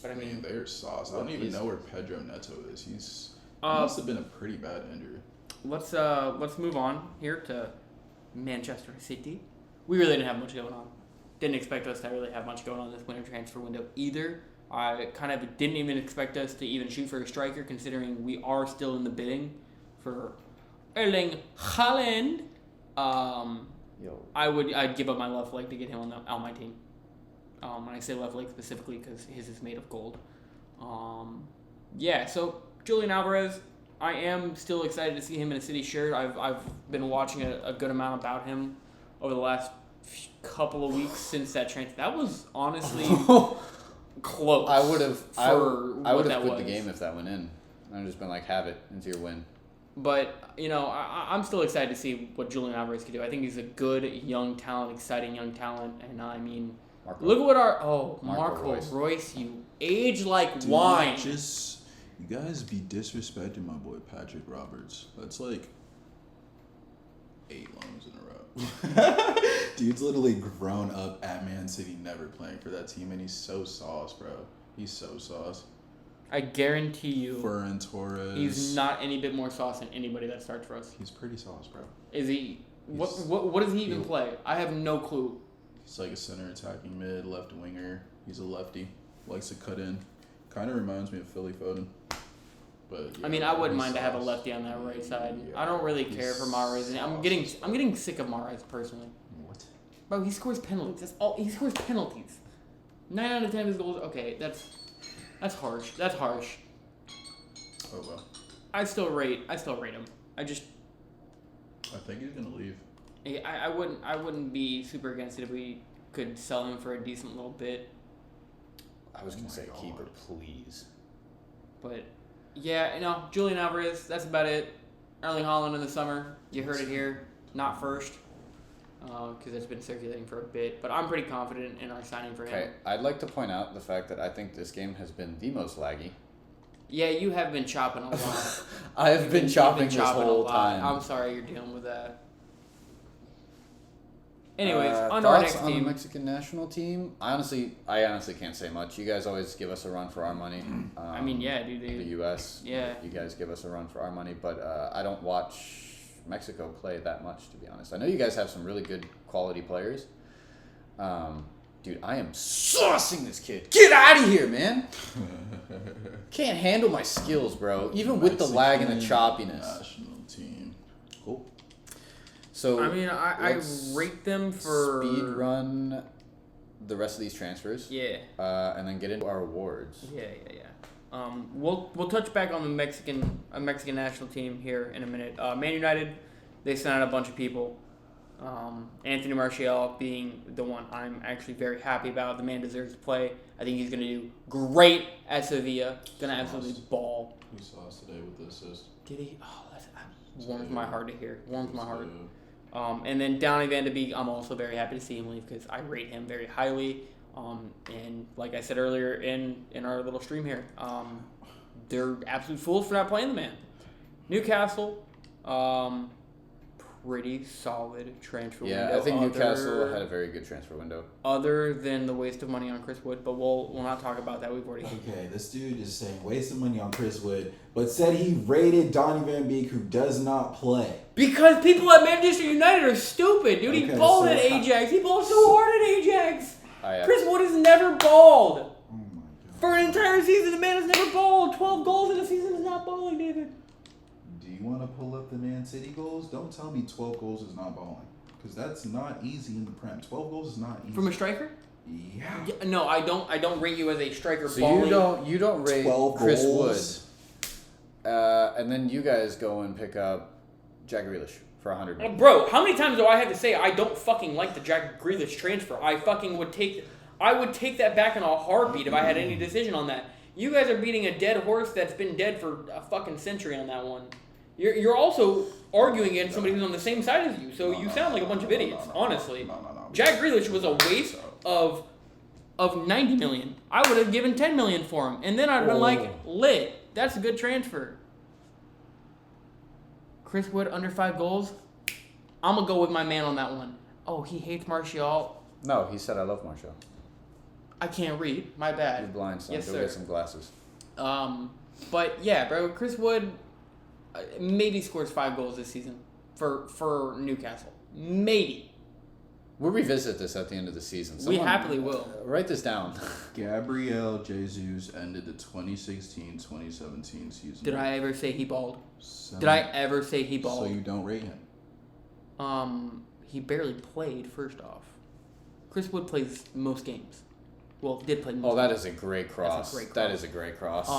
But I I mean, mean, they're sauce. I don't even know where Pedro Neto is. He must have been a pretty bad injury. let's move on here to Manchester City. We really didn't have much going on. Didn't expect us to really have much going on this winter transfer window either. I kind of didn't even expect us to even shoot for a striker, considering we are still in the bidding for Erling Haaland. I'd give up my left leg to get him on my team. And I say left leg specifically because his is made of gold. So Julian Alvarez, I am still excited to see him in a City shirt. I've been watching a good amount about him over the last couple of weeks since that transfer. That was honestly close. I would have quit was. the game if that went in. I'd just been like, have it. It's your win. But, I'm still excited to see what Julian Alvarez can do. I think he's a good young talent, exciting young talent. And I mean, look at what Marco Royce, you age like Dude, wine. You guys be disrespecting my boy Patrick Roberts. That's like 8 loans in a row. Dude's literally grown up at Man City, never playing for that team, and he's so sauce, bro. He's so sauce. I guarantee you. Ferran Torres. He's not any bit more sauce than anybody that starts for us. He's pretty sauce, bro. Is he? What does he even play? I have no clue. He's like a center attacking mid, left winger. He's a lefty. Likes to cut in. Kind of reminds me of Philly Foden. But yeah, I mean, I wouldn't mind to have a lefty on that right side. Yeah. I don't really care for Mahrez. I'm getting sick of Mahrez personally. What? Bro, he scores penalties. That's all. He scores penalties. 9 out of 10 of his goals. Okay, that's harsh. That's harsh. Oh well. I still rate him. I think he's gonna leave. I wouldn't be super against it if we could sell him for a decent little bit. I was gonna say keeper, please. But yeah, Julian Alvarez. That's about it. Erling Haaland in the summer. You heard it here. Not first. Because it's been circulating for a bit, but I'm pretty confident in our signing for him. Okay, I'd like to point out the fact that I think this game has been the most laggy. Yeah, you have been chopping a lot. I've been chopping this whole time. I'm sorry you're dealing with that. Anyways, on our next team. team. On the Mexican national team, I honestly can't say much. You guys always give us a run for our money. I mean, yeah, dude. The U.S. Yeah. You guys give us a run for our money, but I don't watch Mexico play that much, to be honest. I know you guys have some really good quality players. Dude, I am saucing this kid. Get out of here, man. Can't handle my skills, bro. Even with the lag and the choppiness. National team. Cool. So I mean, I rate them for speed run the rest of these transfers. Yeah. And then get into our awards. Yeah. We'll touch back on the Mexican national team here in a minute. Man United, they sent out a bunch of people. Anthony Martial being the one I'm actually very happy about. The man deserves to play. I think he's going to do great at Sevilla. Going to absolutely ball. Who saw us today with the assist? Did he? Oh, that warms my heart to hear. Warms my heart. And then Donny van de Beek, I'm also very happy to see him leave because I rate him very highly. And like I said earlier in our little stream here, they're absolute fools for not playing the man. Newcastle, pretty solid transfer window. Yeah, I think Newcastle had a very good transfer window. Other than the waste of money on Chris Wood, but we'll not talk about that. We've already. Okay, this dude is saying wasting money on Chris Wood, but said he rated Donny van Beek, who does not play. Because people at Manchester United are stupid, dude. He balled at Ajax. He balled so hard at Ajax. Chris Wood has never balled. Oh my God. For an entire season, the man has never balled. 12 goals in a season is not balling, David. Do you want to pull up the Man City goals? Don't tell me 12 goals is not balling. Because that's not easy in the Prem. 12 goals is not easy. From a striker? Yeah. No, I don't rate you as a striker. So balling. you don't rate 12 Chris goals. Wood, and then you guys go and pick up Jack Grealish for $100 million. Bro, how many times do I have to say I don't fucking like the Jack Grealish transfer? I fucking would take that back in a heartbeat if I had any decision on that. You guys are beating a dead horse that's been dead for a fucking century on that one. You're also arguing against somebody who's on the same side as you, so you sound like a bunch of idiots, honestly. No. Jack Grealish was a waste of $90 million. I would have given $10 million for him, and then I'd have been like, lit. That's a good transfer. Chris Wood under 5 goals. I'm gonna go with my man on that one. Oh, he hates Martial. No, he said I love Martial. I can't read. My bad. You're blind, son. Yes, Go sir. get some glasses. But yeah, bro, Chris Wood maybe scores 5 goals this season for Newcastle. Maybe. We'll revisit this at the end of the season. We happily will. Write this down. Gabriel Jesus ended the 2016-2017 season. Did I ever say he balled? Did I ever say he balled? So you don't rate him? He barely played, first off. Chris Wood plays most games. Well, did play most Oh, that games. is a great cross. That is a great cross.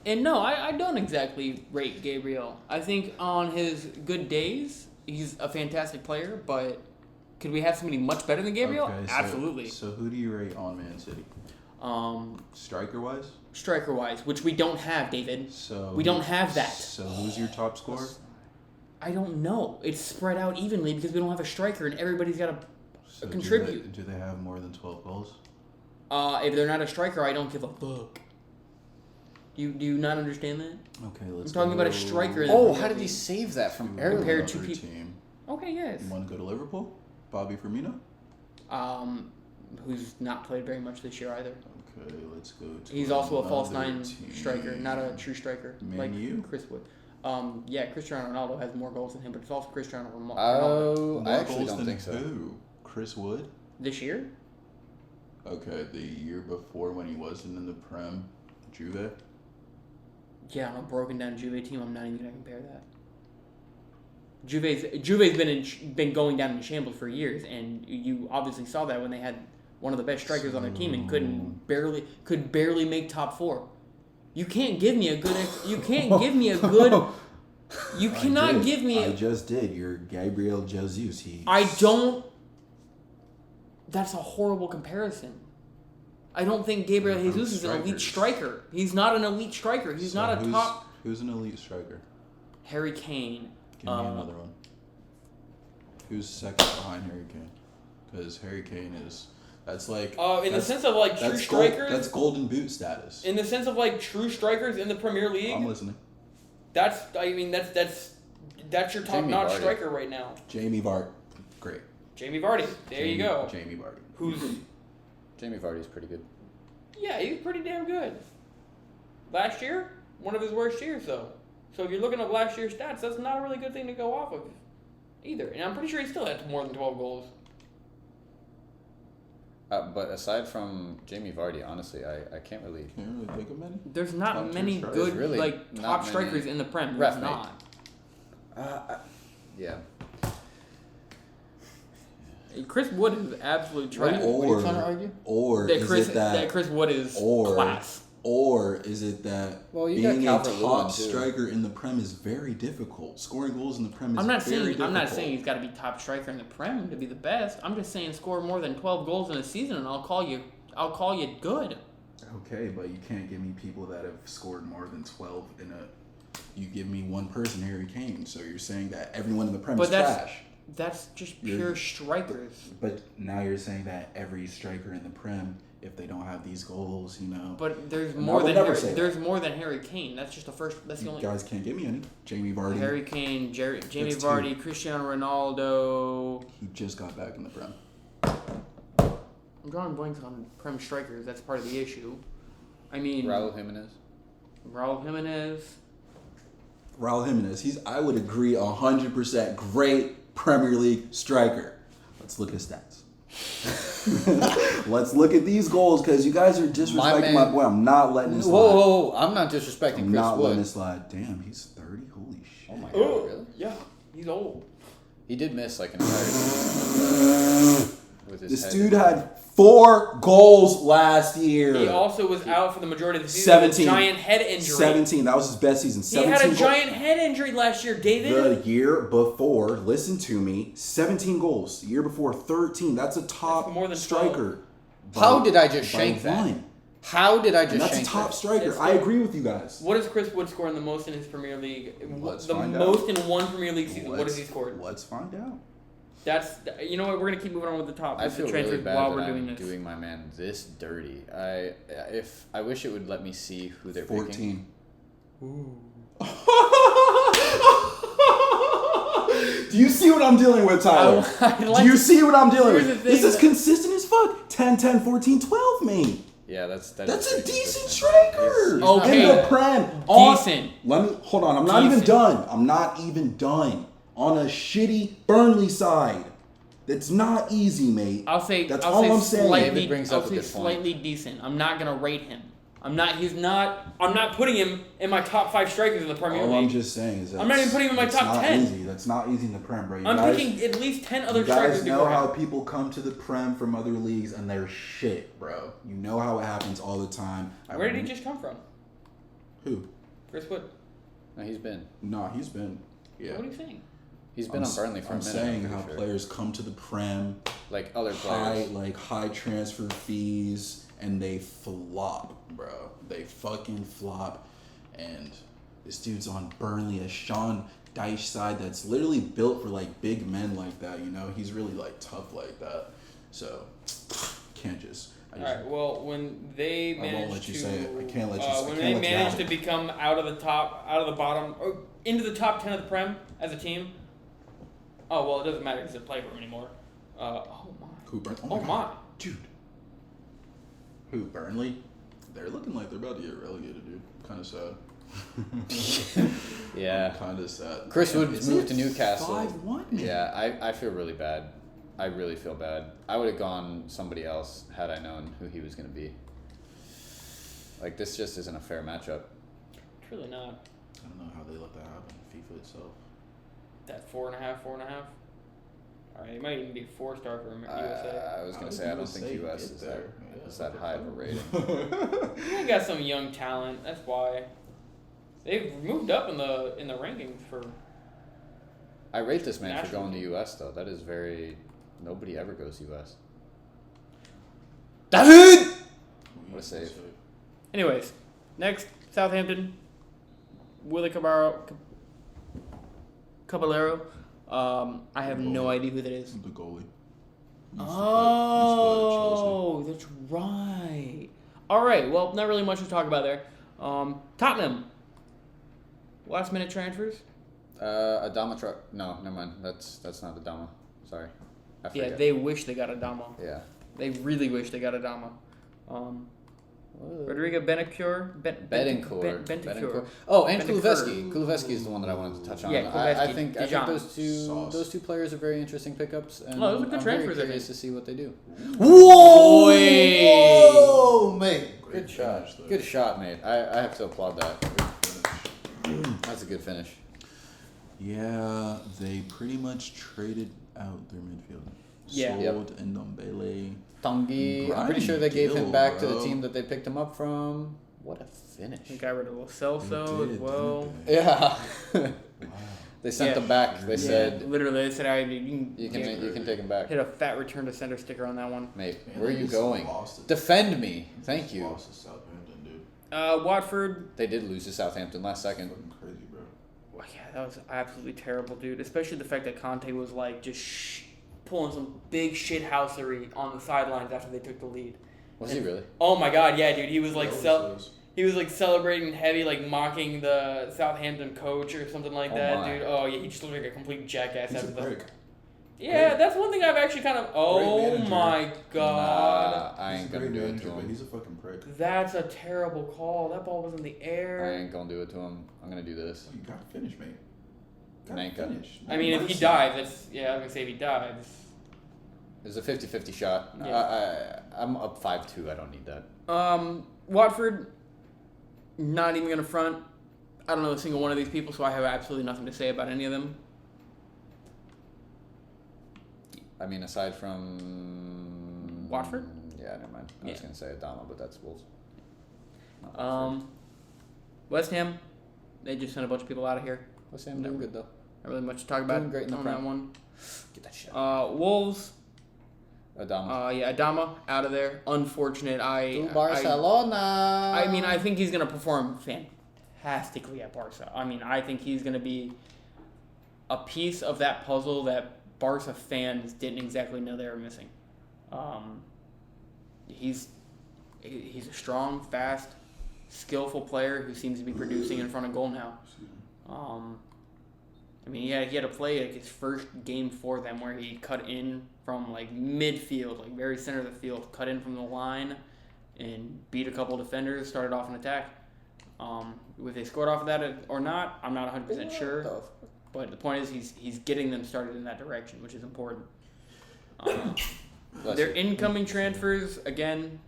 And no, I don't exactly rate Gabriel. I think on his good days, he's a fantastic player, but could we have somebody much better than Gabriel? Okay, Absolutely. So who do you rate on Man City? Striker-wise? Striker-wise, which we don't have, David. So we don't have that. So who's your top scorer? I don't know. It's spread out evenly because we don't have a striker and everybody's got to contribute. Do they have more than 12 goals? If they're not a striker, I don't give a fuck. Do you not understand that? Okay, let's I'm talking about a striker. How did he save that from Erickson? Compared to another people. team. Okay, yes. You want to go to Liverpool? Bobby Firmino? who's not played very much this year either. Okay, let's go to He's also a false another 9 team. striker, not a true striker like Man U? Chris Wood. Yeah, Cristiano Ronaldo has more goals than him, but it's also Cristiano Ronaldo. Oh, I More actually goals don't than think so. Who? Chris Wood? This year? Okay, the year before when he wasn't in the Prem, Juve. Yeah, on a broken down Juve team, I'm not even gonna compare that. Juve's been going down in shambles for years, and you obviously saw that when they had one of the best strikers on their team and could barely make top 4. You can't give me a good. You can't give me a good. You cannot give me. I just did. You're Gabriel Jesus. I don't. That's a horrible comparison. I don't think Gabriel Jesus is an elite striker. He's not an elite striker. He's not a top. Who's an elite striker? Harry Kane. Give me another one. Who's second behind Harry Kane? Because Harry Kane is. That's like. In the sense of like true strikers. That's golden boot status. In the sense of like true strikers in the Premier League. I'm listening. That's your top-notch striker right now. Jamie Vardy. Great. Jamie Vardy. You go. Jamie Vardy. Who's... Jamie Vardy's pretty good. Yeah, he's pretty damn good. Last year, one of his worst years, though. So if you're looking at last year's stats, that's not a really good thing to go off of either. And I'm pretty sure he still had more than 12 goals. But aside from Jamie Vardy, honestly, I can't really think of many. There's not many good really top strikers in the Prem. There's not. Yeah. Chris Wood is absolute trash. What are you trying to argue? Or that is Chris, it that that Chris Wood is class? Or is it that being a top striker in the Prem is very difficult? Scoring goals in the Prem is very difficult. I'm not saying he's got to be top striker in the Prem to be the best. I'm just saying score more than 12 goals in a season, and I'll call you good. Okay, but you can't give me people that have scored more than 12 in a. You give me one person, Harry Kane. So you're saying that everyone in the Prem is trash. That's just pure strikers. But now you're saying that every striker in the Prem, if they don't have these goals, you know. But there's more than Harry Kane. That's just the first. That's the only. You guys can't give me any. Jamie Vardy. Harry Kane, Jamie Vardy, Cristiano Ronaldo. He just got back in the Prem. I'm drawing blanks on Prem strikers. That's part of the issue. I mean. Raul Jimenez. I would agree 100% great Premier League striker. Let's look at stats. Let's look at these goals because you guys are disrespecting my boy. I'm not letting this slide. Whoa. I'm not disrespecting I'm Chris not Wood. letting this slide. Damn, he's 30. Holy shit. Oh my god, really? Yeah, he's old. He did miss like an entire season with his This head. dude had 4 goals last year. He also was out for the majority of the season 17. with a giant head injury. 17. That was his best season. He had a giant head injury last year, David. The year before, listen to me, 17 goals. The year before, 13. That's a top more than striker. How did I just shank that? How did I just shank that? That's a top striker. I agree with you guys. What does Chris Wood score in the most in his Premier League? Let's the find most out. in one Premier League season. What has he scored? Let's find out. That's you know what, we're gonna keep moving on with the top. I feel really bad while that we're doing I'm this. doing my man this dirty. I wish it would let me see who they're 14. picking. Do you see what I'm dealing with, Tyler? Do you see what I'm dealing with? This is consistent as fuck. 10, 10, 14, 12, mate. Yeah, that's a decent striker. Okay. In the Prem. Decent. Let me hold on. I'm not even done. On a shitty Burnley side. That's not easy, mate. I'll say that's all I'm saying. David brings up a good point. Slightly decent. I'm not gonna rate him. I'm not putting him in my top 5 strikers in the Premier League. All I'm just saying is that I'm not even putting him in my top 10. Easy. That's not easy in the Prem, bro. I'm picking at least 10 other strikers. You guys know how people come to the Prem from other leagues and they're shit, bro. You know how it happens all the time. Where did he just come from? Who? Chris Wood. No, he's been. No, he's been. Yeah. What are you saying? He's been on Burnley for a minute. I'm saying how players come to the Prem, like other players, high transfer fees, and they flop, bro. They fucking flop. And this dude's on Burnley, a Sean Dyche side that's literally built for like big men like that. You know, he's really like tough like that. So can't just. All right. Well, when they managed I won't let you to, say it. I can't let you. When they managed to become out of the bottom, or into the top 10 of the Prem as a team. Oh well, it doesn't matter because they play for him anymore. Oh my. Cooper. Oh my. Dude. Who, Burnley? They're looking like they're about to get relegated, dude. Kind of sad. Yeah. Kind of sad. Chris Wood's moved to Newcastle. 5-1. Yeah, I feel really bad. I really feel bad. I would have gone somebody else had I known who he was going to be. Like, this just isn't a fair matchup. It's really not. I don't know how they let that happen. FIFA itself. That 4.5. All right, it might even be a 4-star for USA. I was going to say, I don't think US is that high of a rating. They got some young talent. That's why they've moved up in the rankings for. I rate this man for going to US though. That is very. Nobody ever goes US. David. What a save. Anyways, next Southampton. Willie Caballero. I have no idea who that is. The goalie. Oh, that's right. All right. Well, not really much to talk about there. Tottenham. Last minute transfers. Adama truck. No, never mind. That's not Adama. Sorry. I forget. Yeah, they wish they got Adama. Yeah. They really wish they got Adama. Rodrigo Betancourt. Betancourt. Oh, and Kulusevski. Kulusevski is the one that I wanted to touch on. Yeah, I think Dijon. those two players are very interesting pickups, and those are good I'm transfers, very curious to see what they do. Whoa! Whoa, mate! Good shot. Finish, Good shot, mate. I have to applaud that. Finish. That's a good finish. Yeah, they pretty much traded out their midfield. Yeah. Sold Ndombele. Tanguy, I'm pretty sure they gave him back to the team that they picked him up from. What a finish. They got rid of Lo Celso as well. Yeah. Wow. They sent them back. They said, literally, they said, you can take him back. hit a fat return to center sticker on that one. Mate, Man, where are you going? lost Defend me. Thank you. Lost to Southampton, dude. Watford. They did lose to Southampton last second. Fucking crazy, bro. Well, yeah, that was absolutely terrible, dude. Especially the fact that Conte was like just pulling some big shithousery on the sidelines after they took the lead. Was he really? Oh my god, yeah, dude. He was like He he was like celebrating heavy, like mocking the Southampton coach or something like that, my. dude. Oh yeah, he just looked like a complete jackass He's a after the. prick. Yeah, Great. that's one thing I've actually kind of. Oh manager. my god. Nah, I ain't He's a gonna great do it manager, to but him. he's a fucking prick. That's a terrible call. That ball was in the I air. ain't gonna do it to him. I'm gonna do this. You gotta finish, mate. Gotta Nanka. finish. I mean, if he dives, that's yeah. I was gonna say if he dives. It was a 50-50 shot. Yeah. I'm up 5-2. I don't need that. Watford. Not even gonna front. I don't know a single one of these people, so I have absolutely nothing to say about any of them. I mean, aside from Watford? Yeah, never mind. I was gonna say Adama, but that's Wolves. West Ham. They just sent a bunch of people out of here. West Ham doing good though. Not really much to talk about Doing great in the on Prem. that one. Get that shit. Wolves. Adama. Adama out of there. Unfortunate. To Barcelona. I mean, I think he's gonna perform fantastically at Barca. I mean, I think he's gonna be a piece of that puzzle that Barca fans didn't exactly know they were missing. He's a strong, fast, skillful player who seems to be producing in front of goal now. I mean, he had to play like his first game for them where he cut in from like midfield, like very center of the field, cut in from the line, and beat a couple defenders. Started off an attack. If they scored off of that or not, I'm not 100% sure. But the point is, he's getting them started in that direction, which is important. Their incoming transfers, again,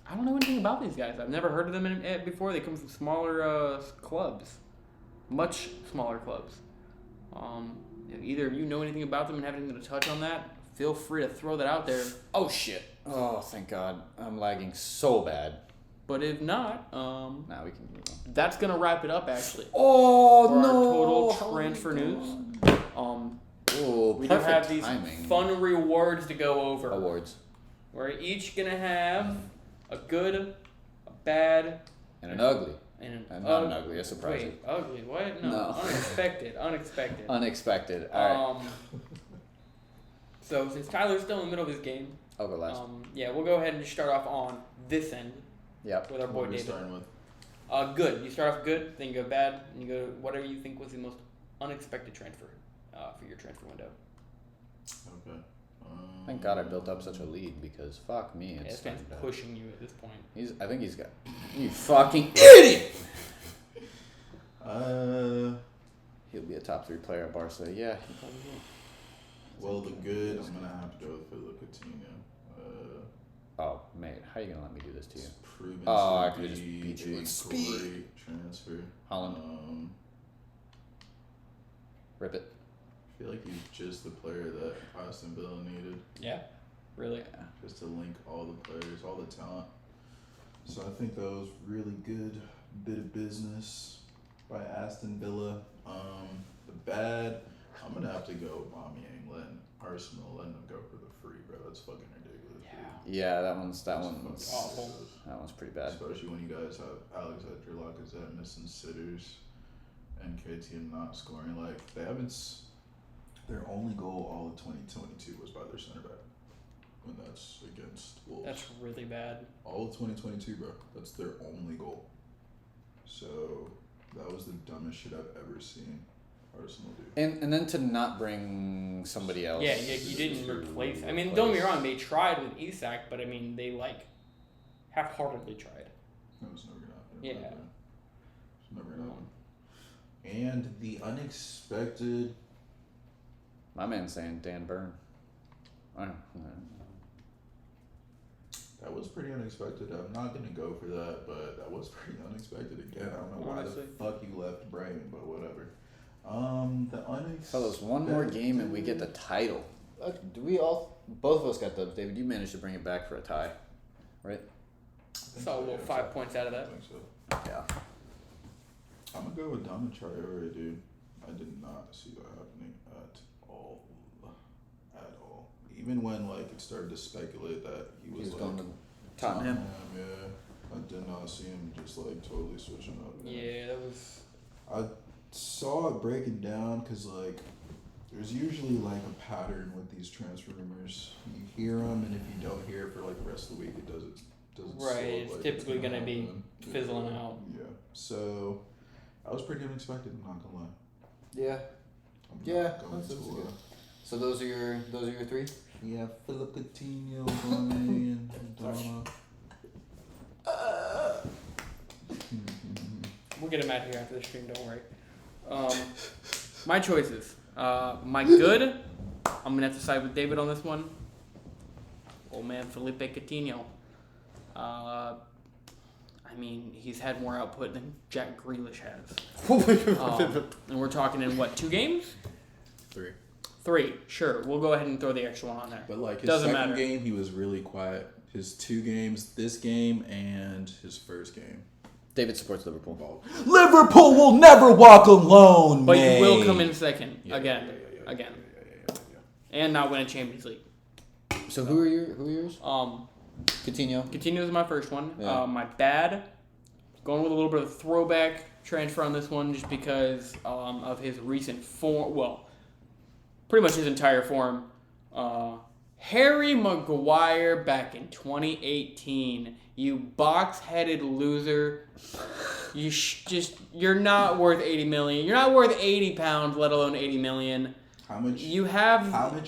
I don't know anything about these guys. I've never heard of them before. They come from smaller clubs, much smaller clubs. If either of you know anything about them and have anything to touch on that, feel free to throw that out there. Oh shit! Oh, thank God! I'm lagging so bad. But if not, Now we can move on. that's gonna wrap it up actually. Oh for no! Our total transfer news. Oh, We do perfect have these timing. fun rewards to go over. Awards. We're each gonna have a good, a bad, And an ugly. and And not an ugly, a surprise. Wait, ugly? What? No, No. unexpected. Unexpected. All right. So since Tyler's still in the middle of his game, I'll go last. yeah, we'll go ahead and just start off on this end Yep. with our boy What are we David. starting with? Good. You start off good, then you go bad, and you go whatever you think was the most unexpected transfer for your transfer window. Okay. Thank God I built up such a lead because fuck me. Yeah, this man's pushing you at this point. I think he's got. You fucking idiot! He'll be a top 3 player at Barca. Yeah, he probably will. Well, the good, I'm going to have to go for Coutinho. Oh, mate, how are you going to let me do this to you? Proven I to could have just be beat you a with speed. great transfer. Holland. Rip it. I feel like he's just the player that Aston Villa needed. Yeah, really. Yeah. Just to link all the players, all the talent. So I think that was really good bit of business by Aston Villa. The bad, I'm gonna have to go Aubameyang, letting Arsenal letting them go for the free, bro. That's fucking ridiculous. Yeah, that one's awful. That one's pretty bad. Especially when you guys have Alexander Lacazette missing sitters and KTM not scoring. Like they haven't. Their only goal all of 2022 was by their center back. When that's against Wolves. That's really bad. All of 2022, bro. That's their only goal. So that was the dumbest shit I've ever seen Arsenal do. And then to not bring somebody else. Yeah, you didn't replace. I mean, don't get me wrong. They tried with Isak, but I mean, they like half-heartedly tried. That was never gonna happen. Yeah. It's never gonna happen. And the unexpected. My man's saying Dan Burn. I don't know. That was pretty unexpected. I'm not gonna go for that, but that was pretty unexpected again. I don't know why the fuck you left Brighton, but whatever. The unexpected. Fellas, one more game and we get the title. Do we all? Both of us got dubs. David, you managed to bring it back for a tie, right? So we'll 5 points out of that. I think so. Yeah. I'm gonna go with Dama Traore, dude. I did not see that happening at all. At all. Even when like it started to speculate that he was like going to Tottenham. Yeah. I did not see him just like totally switching up. Yeah, that was. I saw it breaking down because like there's usually like a pattern with these transfer rumors. You hear them, and if you don't hear it for like the rest of the week, it doesn't. Right, slow, it's like, typically it's gonna be fizzling out. Yeah. So that was pretty unexpected. I'm not gonna lie. Yeah. I'm Yeah, not going that's to, good. So those are your 3? Yeah, Philip Coutinho, Aubameyang, and Donna. We'll get him out here after the stream. Don't worry. My choices. My good. I'm gonna have to side with David on this one. Old man Felipe Coutinho. I mean, he's had more output than Jack Grealish has. And we're talking in what, 2 games? 3. Sure, we'll go ahead and throw the extra one on there. But like his Doesn't second matter. game, he was really quiet. His 2 games, this game and his first game. David supports Liverpool. Liverpool will never walk alone, But mate. you will come in second again. Yeah. And not win a Champions League. So who are yours? Coutinho. Coutinho is my first one. Yeah. My bad. Going with a little bit of throwback transfer on this one just because of his recent form. Well, pretty much his entire form. Harry Maguire back in 2018. You box-headed loser. You're not worth 80 million. You're not worth 80 pounds, let alone 80 million. How much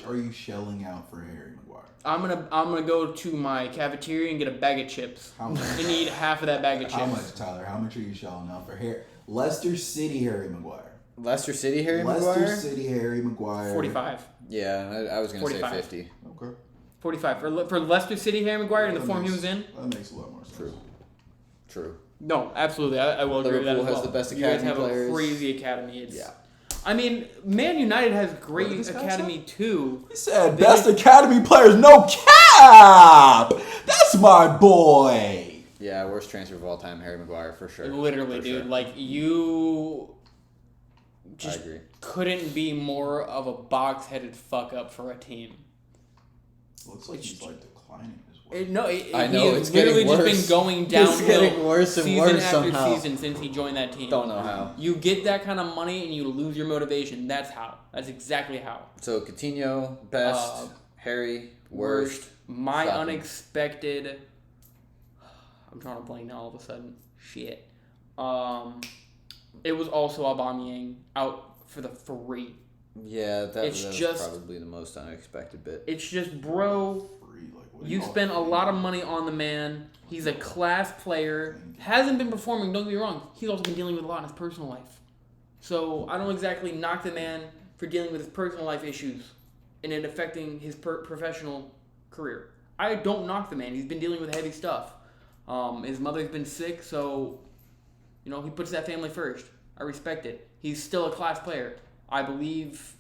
are you shelling out for Harry Maguire? I'm gonna go to my cafeteria and get a bag of chips. How much? And eat half of that bag of chips. How much, Tyler? How much are you shelling out for Leicester City Harry Maguire? Leicester City Harry Leicester Maguire? City Harry Maguire. 45. Yeah, I was going to say 45. 50. Okay. 45 for Leicester City Harry Maguire in the form he was in. That makes a lot more sense. True. No, absolutely. I will agree with that as Liverpool well. has the best You guys academy have players. a crazy academy. It's, Yeah. I mean, Man United has What great did this guy academy too. He said best academy players, no cap. That's my boy. Yeah, worst transfer of all time, Harry Maguire, for sure. Literally, For dude. sure. Like, you just I agree. couldn't be more of a box-headed fuck-up for a team. Looks like he's like declining as well. I know, he's it's getting literally worse. just been going downhill. It's getting worse and season worse after somehow. season since he joined that team. Don't know how. You get that kind of money and you lose your motivation. That's how. That's exactly how. So Coutinho, best. Harry, worst. My Fucking. unexpected. I'm drawing a blank now all of a sudden. Shit. It was also Aubameyang out for the free. Yeah, that's probably the most unexpected bit. It's just, bro, you spent a lot of money on the man. He's a class player. Hasn't been performing, don't get me wrong. He's also been dealing with a lot in his personal life. So I don't exactly knock the man for dealing with his personal life issues and it affecting his professional career. I don't knock the man. He's been dealing with heavy stuff. His mother's been sick, so, he puts that family first. I respect it. He's still a class player. I believe,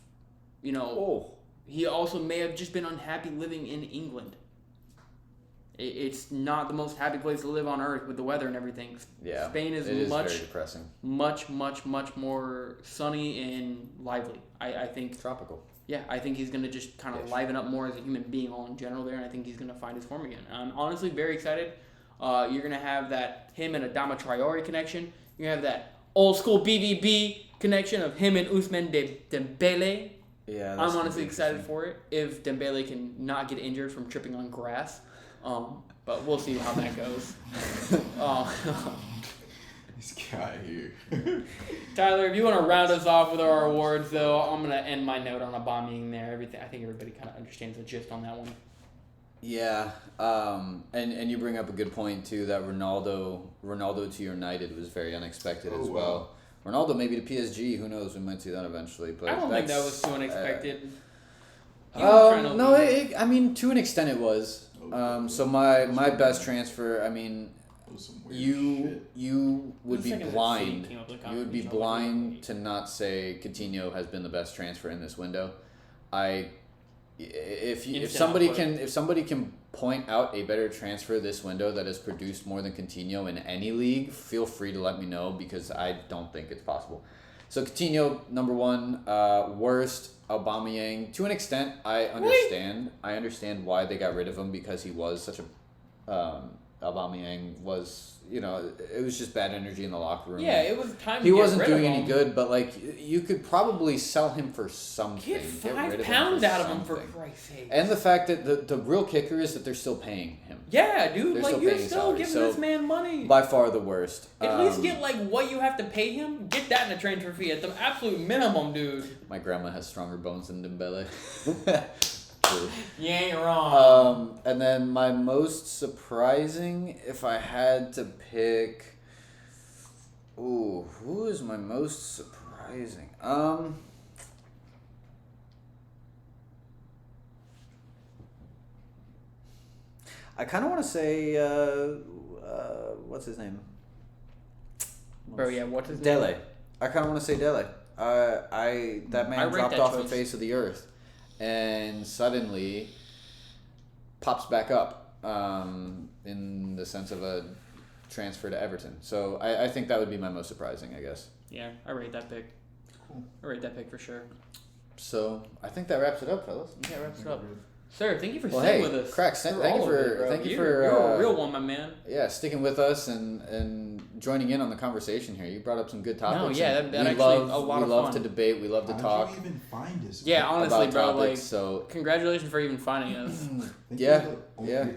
he also may have just been unhappy living in England. It's not the most happy place to live on earth with the weather and everything. Yeah, Spain is very depressing. Much more sunny and lively. I think tropical. Yeah, I think he's going to just kind of liven up more as a human being all in general there, and I think he's going to find his form again. I'm honestly very excited. You're going to have that him and Adama Traore connection. You're going to have that old school BVB connection of him and Ousmane Dembele. Yeah, I'm honestly excited for it if Dembele can not get injured from tripping on grass. But we'll see how that goes. This guy here. Tyler, if you want to round us off with our awards, though, I'm going to end my note on Aubameyang there. I think everybody kind of understands the gist on that one. Yeah, and you bring up a good point, too, that Ronaldo to United was very unexpected as well. Ronaldo maybe to PSG, who knows, we might see that eventually. But I don't think that was too unexpected. No, I mean, to an extent it was. So my best transfer, I mean, you would be blind. You would be blind to not say Coutinho has been the best transfer in this window. If somebody can point out a better transfer this window that has produced more than Coutinho in any league, feel free to let me know because I don't think it's possible. So Coutinho, number one, worst. Aubameyang, to an extent, I understand why they got rid of him because he was such a Aubameyang was, it was just bad energy in the locker room. Yeah, it was time. He wasn't doing any good, but you could probably sell him for something. Get £5 out of him for Christ's sake. And the fact that the real kicker is that they're still paying him. Yeah, dude, you're still giving this man money. By far the worst. At least get what you have to pay him. Get that in a transfer fee at the absolute minimum, dude. My grandma has stronger bones than Dembele. You ain't wrong. And then my most surprising, if I had to pick, who is my most surprising? I kind of want to say, what's his name? Bro, yeah, what's his name? Dele. I kind of want to say Dele. That man dropped off the face of the earth and suddenly pops back up in the sense of a transfer to Everton. So I think that would be my most surprising, I guess. Yeah, I rate that pick. Cool. I rate that pick for sure. So I think that wraps it up, fellas. Yeah, it wraps it up. Sir, thank you for sticking with us. Cracks, thank you for you're a real one, my man. Yeah, sticking with us and joining in on the conversation here. You brought up some good topics. No, yeah, that actually a lot of fun. We love to debate. We love to talk. How did you even find us? Yeah, honestly, bro. Topics, so congratulations for even finding us. Yeah.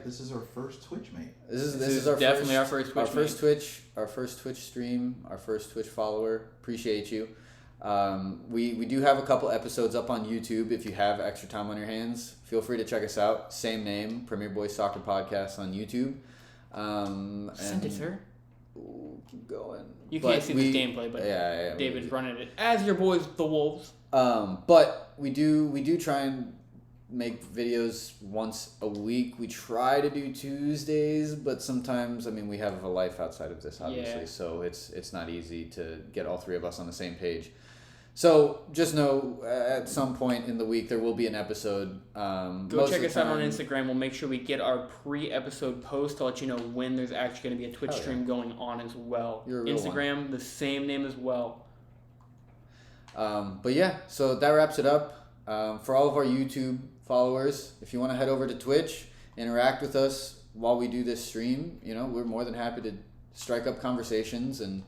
This is our first Twitch, mate. This is our definitely our first Twitch. Our first Twitch stream. Our first Twitch follower. Appreciate you. We do have a couple episodes up on YouTube. If you have extra time on your hands, feel free to check us out. Same name, Premier Boys Soccer Podcast on YouTube. Send it, sir. Keep going. You can't see the gameplay, but David's running it as your boys, the Wolves. But we do try and make videos once a week. We try to do Tuesdays, but sometimes we have a life outside of this, obviously, so it's not easy to get all three of us on the same page. So just know at some point in the week there will be an episode. Go check us out on Instagram. We'll make sure we get our pre-episode post to let you know when there's actually going to be a Twitch stream going on as well. Instagram, the same name as well. But yeah, so that wraps it up. For all of our YouTube followers, if you want to head over to Twitch, interact with us while we do this stream, we're more than happy to strike up conversations, and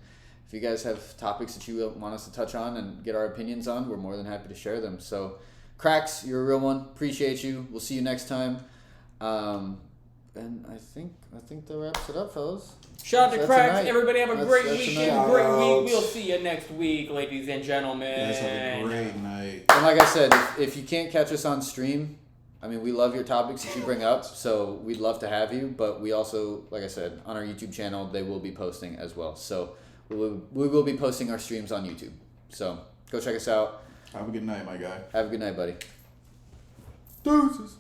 if you guys have topics that you want us to touch on and get our opinions on, we're more than happy to share them. So Cracks, you're a real one. Appreciate you. We'll see you next time. And I think that wraps it up, fellas. Shout out to Cracks. Tonight. Everybody have a great weekend, tonight. great week. We'll see you next week, ladies and gentlemen. You guys have a great night. And like I said, if you can't catch us on stream, I mean, we love your topics that you bring up, so we'd love to have you. But we also, like I said, on our YouTube channel, they will be posting as well. So we will be posting our streams on YouTube. So go check us out. Have a good night, my guy. Have a good night, buddy. Deuces.